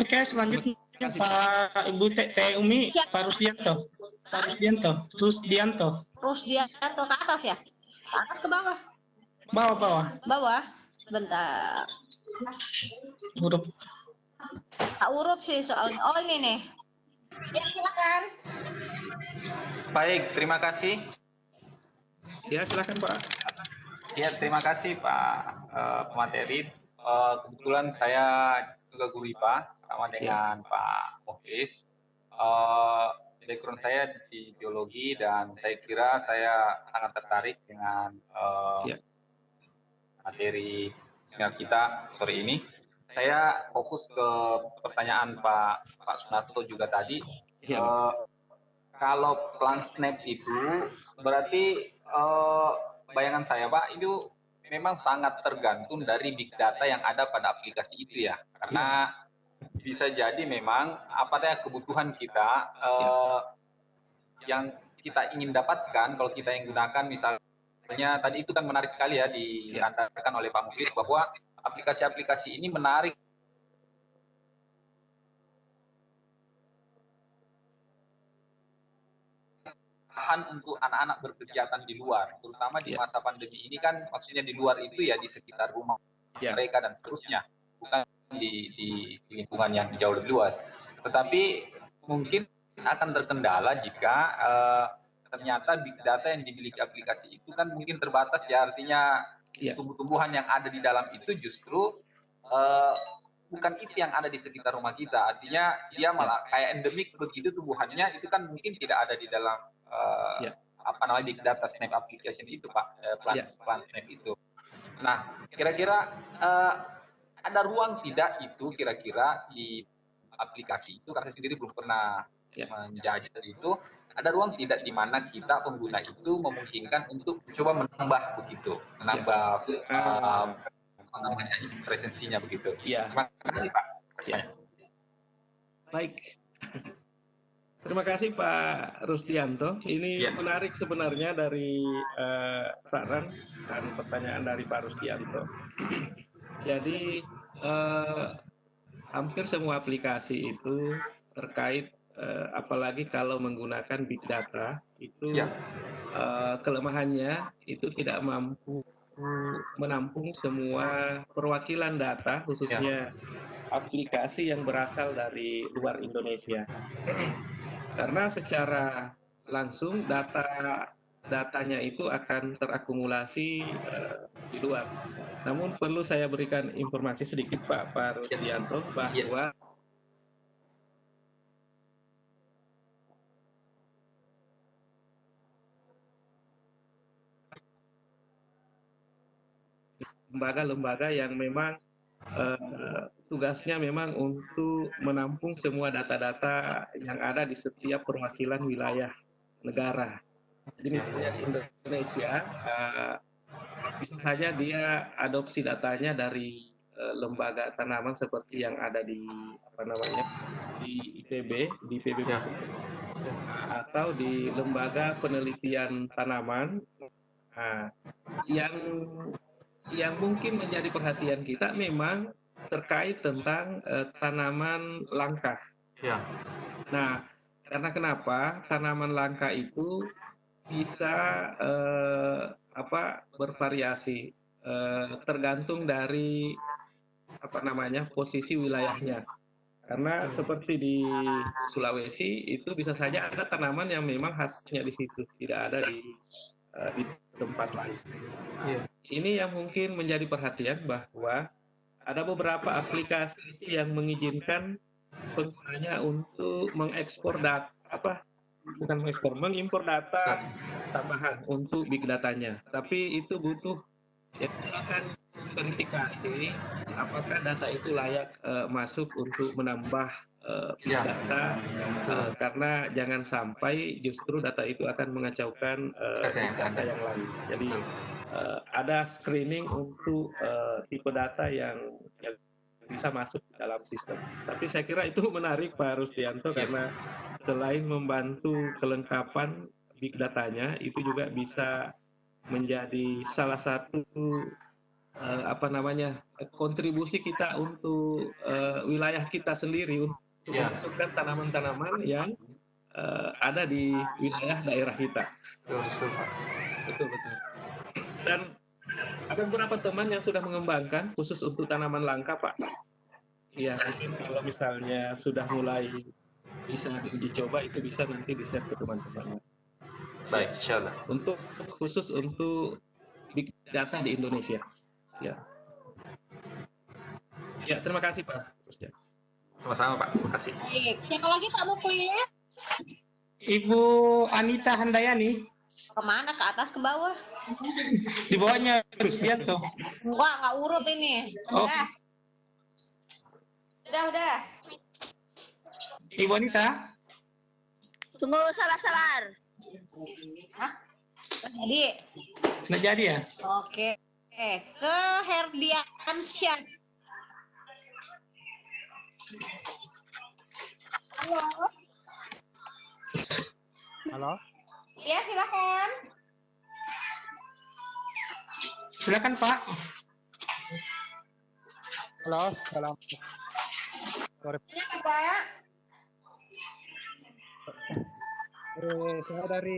Oke, selanjutnya Pak Ibu Teh Umi, Pak Rusdianto. Rusdianto ke atas ya? Ke atas ke bawah? Bawah. Bawah. Bentar. Huruf. Urut sih soalnya. Oh ini nih. Ya, silakan. Baik, terima kasih. Ya, silakan Pak. Ya, terima kasih Pak pemateri. Kebetulan saya juga guru IPA sama dengan Pak Mufis. Background saya di biologi dan saya kira saya sangat tertarik dengan materi seminar kita sore ini. Saya fokus ke pertanyaan Pak Sunarto juga tadi. Kalau plan Snap itu berarti bayangan saya Pak itu memang sangat tergantung dari big data yang ada pada aplikasi itu ya. Karena bisa jadi memang apakah kebutuhan kita yang kita ingin dapatkan kalau kita yang gunakan misalnya tadi itu kan menarik sekali ya diantarkan oleh Pak Mufis bahwa aplikasi-aplikasi ini menarik untuk anak-anak berkegiatan di luar, terutama di masa pandemi ini kan maksudnya di luar itu ya di sekitar rumah mereka dan seterusnya, bukan di lingkungan yang jauh lebih luas. Tetapi mungkin akan terkendala jika ternyata big data yang dimiliki aplikasi itu kan mungkin terbatas ya, artinya tumbuh-tumbuhan yang ada di dalam itu justru bukan itu yang ada di sekitar rumah kita, artinya dia malah kayak endemik begitu tumbuhannya, itu kan mungkin tidak ada di dalam apa namanya big data Snap application itu Pak, plan Snap itu. Nah kira-kira ada ruang tidak itu kira-kira di aplikasi itu, karena saya sendiri belum pernah menjajal itu, ada ruang tidak di mana kita pengguna itu memungkinkan untuk coba menambah begitu, menambah apa namanya presensinya begitu. Terima kasih Pak. Baik. Terima kasih Pak Rusdianto. Ini menarik sebenarnya dari saran dan pertanyaan dari Pak Rusdianto. Jadi hampir semua aplikasi itu terkait apalagi kalau menggunakan big data itu kelemahannya itu tidak mampu menampung semua perwakilan data, khususnya aplikasi yang berasal dari luar Indonesia. Karena secara langsung datanya itu akan terakumulasi di luar. Namun perlu saya berikan informasi sedikit Pak Rusdianto bahwa lembaga-lembaga yang memang tugasnya memang untuk menampung semua data-data yang ada di setiap perwakilan wilayah negara. Jadi misalnya di Indonesia bisa saja dia adopsi datanya dari lembaga tanaman seperti yang ada di di IPB, atau di lembaga penelitian tanaman. Yang mungkin menjadi perhatian kita memang terkait tentang tanaman langka. Nah, karena kenapa tanaman langka itu bisa bervariasi, tergantung dari posisi wilayahnya. Karena seperti di Sulawesi itu bisa saja ada tanaman yang memang khasnya di situ, tidak ada di tempat lain. Ini yang mungkin menjadi perhatian bahwa ada beberapa aplikasi yang mengizinkan penggunanya untuk mengimpor data tambahan untuk big datanya. Tapi itu butuh akan verifikasi apakah data itu layak masuk untuk menambah big data, karena jangan sampai justru data itu akan mengacaukan big data yang lain. Jadi ada screening untuk tipe data yang bisa masuk dalam sistem. Tapi saya kira itu menarik Pak Rusdianto, karena selain membantu kelengkapan big datanya, itu juga bisa menjadi salah satu kontribusi kita untuk wilayah kita sendiri untuk memasukkan tanaman-tanaman yang ada di wilayah daerah kita. Betul. Dan ada beberapa teman yang sudah mengembangkan khusus untuk tanaman langka, Pak. Ya, mungkin kalau misalnya sudah mulai bisa diuji coba, itu bisa nanti di-share ke teman-teman. Baik, insyaallah. Khusus untuk big data di Indonesia. Ya. Ya, terima kasih Pak. Sama-sama Pak, terima kasih. Baik, siapa lagi Pak Mukli? Ibu Anita Handayani. Kemana? Ke atas, ke bawah? Di bawahnya Rusdianto. Nggak urut ini. Oh. Udah. Ibu Anita. Tunggu, sabar. Hah? Nggak jadi ya? Oke. Ke Herdiansyah. Halo? Iya, silakan. Silakan Pak. Halo, salam. Iya, Pak. Saya dari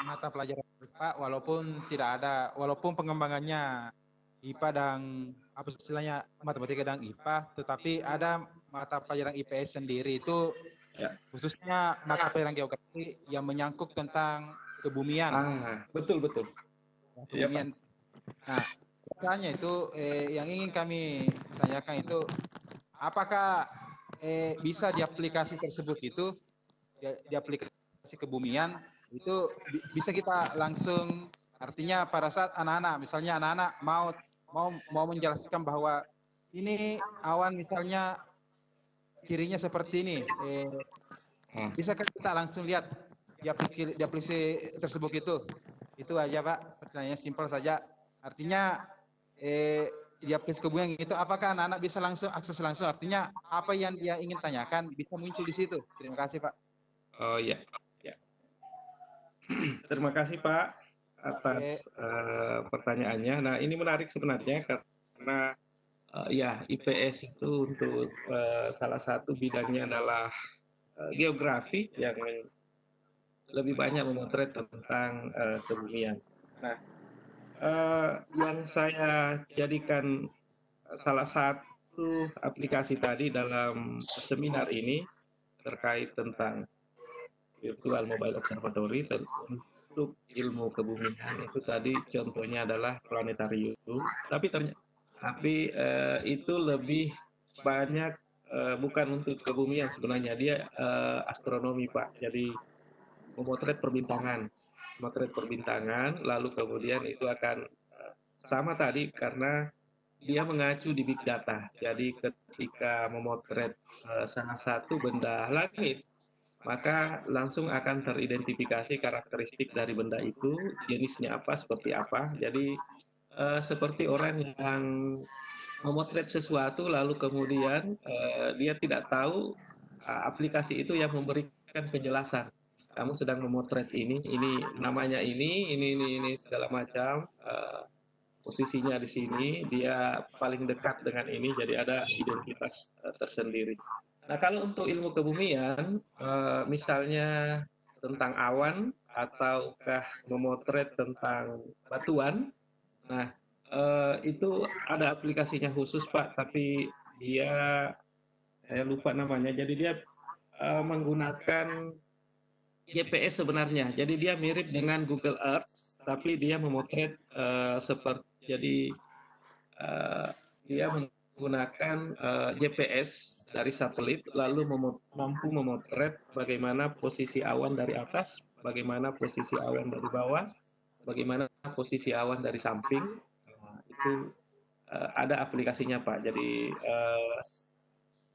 mata pelajaran IPA, walaupun pengembangannya IPA dan apa istilahnya matematika dan IPA, tetapi ada mata pelajaran IPS sendiri itu khususnya mata pelajaran geografi yang menyangkut tentang kebumian. Betul. Kebumian. Nah, pertanyaan itu yang ingin kami tanyakan itu, apakah bisa di aplikasi tersebut itu, di aplikasi kebumian itu bisa kita langsung, artinya pada saat misalnya anak-anak mau menjelaskan bahwa ini awan misalnya kirinya seperti ini, bisakah kita langsung lihat di aplikasi tersebut itu aja Pak, pertanyaannya simpel saja. Artinya di aplikasi kebumian itu apakah anak-anak bisa langsung akses langsung, artinya apa yang dia ingin tanyakan bisa muncul di situ. Terima kasih Pak. Oh iya. Terima kasih Pak atas pertanyaannya. Nah, ini menarik sebenarnya karena IPS itu untuk salah satu bidangnya adalah geografi yang lebih banyak memotret tentang kebumian. Nah, yang saya jadikan salah satu aplikasi tadi dalam seminar ini terkait tentang Virtual Mobile Observatory untuk ilmu kebumian, itu tadi contohnya adalah planetarium, tapi itu lebih banyak bukan untuk kebumian sebenarnya, dia astronomi Pak. Jadi memotret perbintangan, lalu kemudian itu akan sama tadi karena dia mengacu di big data. Jadi ketika memotret salah satu benda langit, maka langsung akan teridentifikasi karakteristik dari benda itu, jenisnya apa, seperti apa. Jadi seperti orang yang memotret sesuatu lalu kemudian dia tidak tahu aplikasi itu yang memberikan penjelasan. Kamu sedang memotret ini namanya ini segala macam, posisinya di sini, dia paling dekat dengan ini, jadi ada identitas tersendiri. Nah, kalau untuk ilmu kebumian, misalnya tentang awan ataukah memotret tentang batuan. Nah, itu ada aplikasinya khusus Pak, tapi saya lupa namanya. Jadi dia menggunakan GPS sebenarnya. Jadi dia mirip dengan Google Earth, tapi dia memotret dia menggunakan GPS dari satelit, lalu mampu memotret bagaimana posisi awan dari atas, bagaimana posisi awan dari bawah, bagaimana posisi awan dari samping. Itu ada aplikasinya Pak. Jadi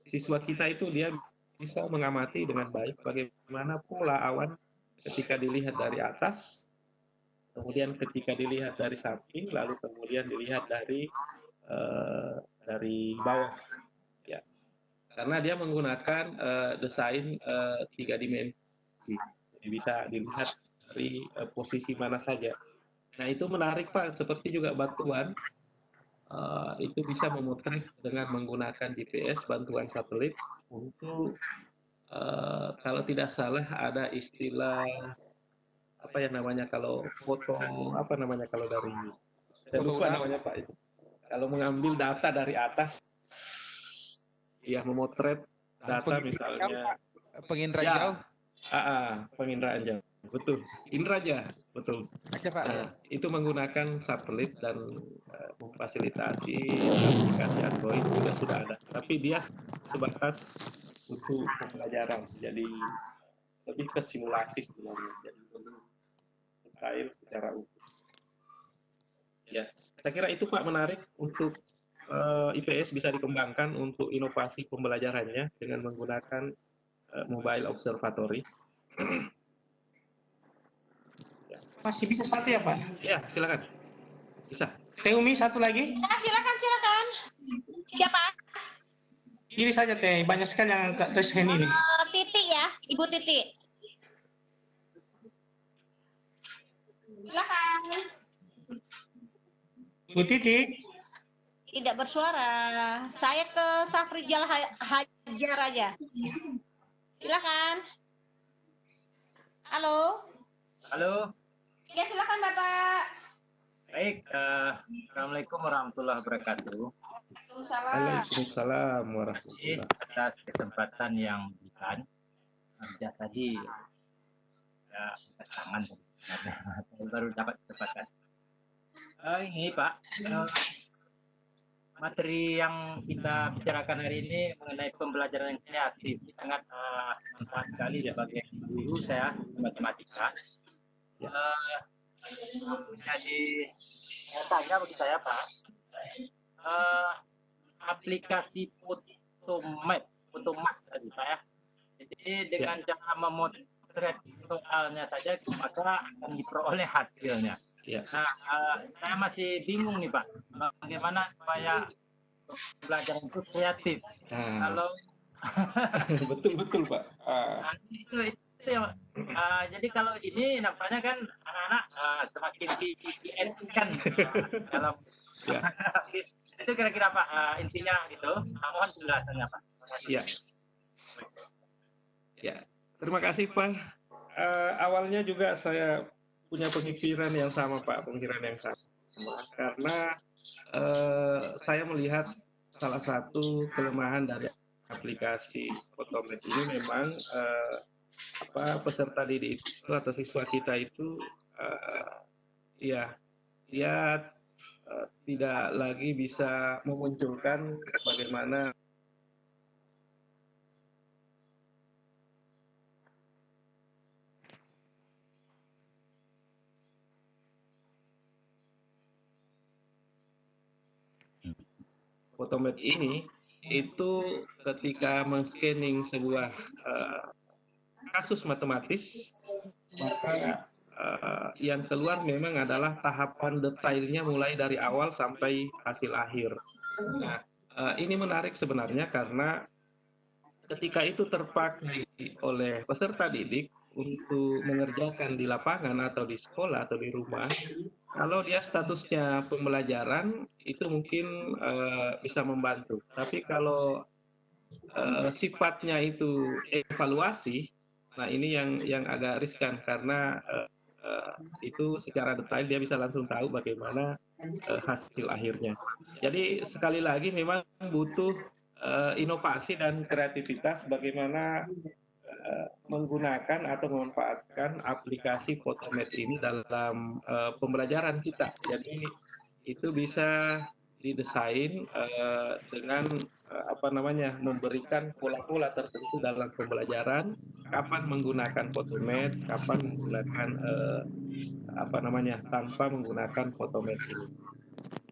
siswa kita itu dia bisa mengamati dengan baik bagaimana pola awan ketika dilihat dari atas, kemudian ketika dilihat dari samping, lalu kemudian dilihat dari bawah. Ya, karena dia menggunakan desain 3 dimensi, jadi bisa dilihat dari posisi mana saja. Nah itu menarik Pak, seperti juga batuan. Itu bisa memotret dengan menggunakan GPS bantuan satelit untuk kalau tidak salah ada istilah apa ya namanya kalau foto kalau dari saya lupa namanya Pak itu. Kalau mengambil data dari atas, ya memotret data misalnya penginderaan ya, jauh. Penginderaan jauh. Betul, Indraja, betul. Nah, itu menggunakan satelit dan memfasilitasi aplikasi Android juga sudah ada. Tapi dia sebatas untuk pembelajaran, jadi lebih ke simulasi sebenarnya. Jadi belum detail secara utuh. Ya, saya kira itu Pak menarik untuk IPS bisa dikembangkan untuk inovasi pembelajarannya dengan menggunakan mobile observatory. Masih bisa satu ya Pak? Ya, silakan. Bisa. Teh Umi satu lagi? Ya, silakan. Siapa? Pilih saja Teh, banyak sekali yang raise hand ini. Titi ya, Ibu Titi. Silakan. Bu Titi. Tidak bersuara. Saya ke Safrijal Hajar aja. Silakan. Halo. Halo. Ya, silakan Bapak. Baik, Assalamualaikum warahmatullahi wabarakatuh. Waalaikumsalam warahmatullahi wabarakatuh. Atas kesempatan yang diberikan. Sejak tadi ya tangan baru dapat kesempatan. Ini Pak, materi yang kita bicarakan hari ini mengenai pembelajaran yang kreatif sangat manfaat sekali sebagai guru saya matematika. Jadi tanya bagi saya Pak, aplikasi Photomat tadi saya. Jadi dengan cara memotret soalnya saja maka akan diperoleh hasilnya. Nah, saya masih bingung nih Pak, bagaimana supaya pembelajaran itu kreatif. Kalau betul Pak. Itu ya, jadi kalau ini nampaknya kan anak-anak semakin di-VPN kan dalam itu kira-kira Pak intinya gitu. Mohon penjelasannya Pak. Ya, terima kasih Pak. Awalnya juga saya punya pemikiran yang sama Pak, karena saya melihat salah satu kelemahan dari aplikasi Photomat ini memang peserta didik itu atau siswa kita itu dia tidak lagi bisa memunculkan bagaimana Photomat ini itu ketika men-scanning sebuah kasus matematis, maka yang keluar memang adalah tahapan detailnya mulai dari awal sampai hasil akhir. Nah, ini menarik sebenarnya karena ketika itu terpakai oleh peserta didik untuk mengerjakan di lapangan atau di sekolah atau di rumah, kalau dia statusnya pembelajaran itu mungkin bisa membantu. Tapi kalau sifatnya itu evaluasi, Nah, ini yang agak riskan karena itu secara detail dia bisa langsung tahu bagaimana hasil akhirnya. Jadi sekali lagi memang butuh inovasi dan kreativitas bagaimana menggunakan atau memanfaatkan aplikasi Photomat ini dalam pembelajaran kita. Jadi itu bisa didesain dengan memberikan pola-pola tertentu dalam pembelajaran, kapan menggunakan Photomat, kapan menggunakan tanpa menggunakan Photomat ini.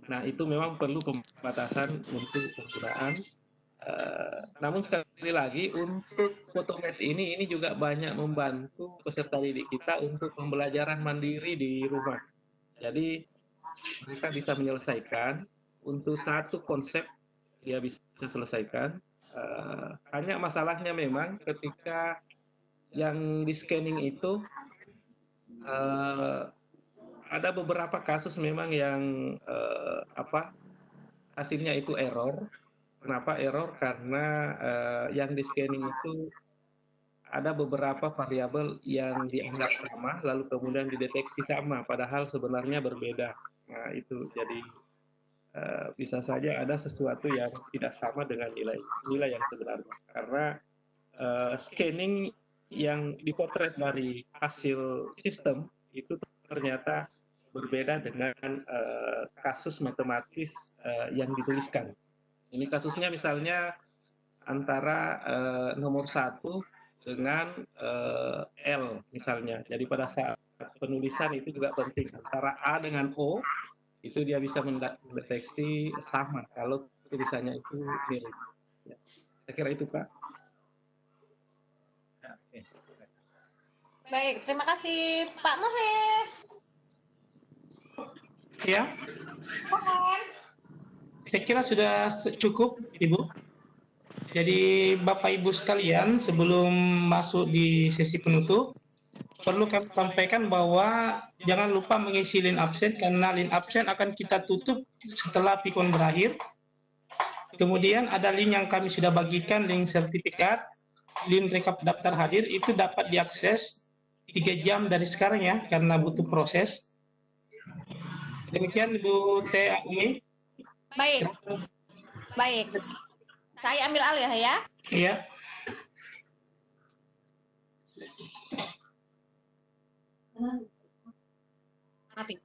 Nah, itu memang perlu pembatasan untuk penggunaan. Namun sekali lagi untuk Photomat ini juga banyak membantu peserta didik kita untuk pembelajaran mandiri di rumah. Jadi mereka bisa menyelesaikan untuk satu konsep dia bisa selesaikan. Hanya masalahnya memang ketika yang di scanning itu ada beberapa kasus memang yang hasilnya itu error. Kenapa error? Karena yang di scanning itu ada beberapa variabel yang dianggap sama, lalu kemudian dideteksi sama, padahal sebenarnya berbeda. Nah, itu jadi bisa saja ada sesuatu yang tidak sama dengan nilai yang sebenarnya. Karena scanning yang dipotret dari hasil sistem itu ternyata berbeda dengan kasus matematis yang dituliskan. Ini kasusnya misalnya antara nomor 1 dengan L misalnya. Jadi pada saat penulisan itu juga penting. Antara A dengan O itu dia bisa mendeteksi sama kalau tulisannya itu mirip. Ya. Saya kira itu, Pak. Baik, terima kasih Pak Muhlis. Ya. Saya kira sudah cukup, Ibu. Jadi Bapak Ibu sekalian, sebelum masuk di sesi penutup, perlu kami sampaikan bahwa jangan lupa mengisi link absen karena link absen akan kita tutup setelah pikon berakhir. Kemudian ada link yang kami sudah bagikan, link sertifikat, link rekap daftar hadir, itu dapat diakses 3 jam dari sekarang ya, karena butuh proses. Demikian Ibu T. Umi. Baik. Baik. Saya ambil alih ya. Iya. Mati.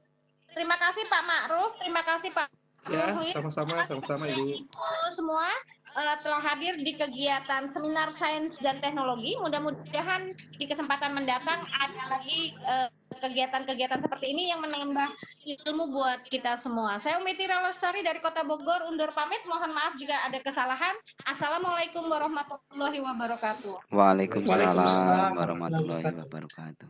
Terima kasih Pak Ma'ruf, terima kasih Pak. Ya, sama-sama Ibu. Semua telah hadir di kegiatan seminar sains dan teknologi. Mudah-mudahan di kesempatan mendatang ada lagi kegiatan-kegiatan seperti ini yang menambah ilmu buat kita semua. Saya Umi Tira Lestari dari Kota Bogor undur pamit. Mohon maaf jika ada kesalahan. Assalamualaikum warahmatullahi wabarakatuh. Waalaikumsalam warahmatullahi wabarakatuh.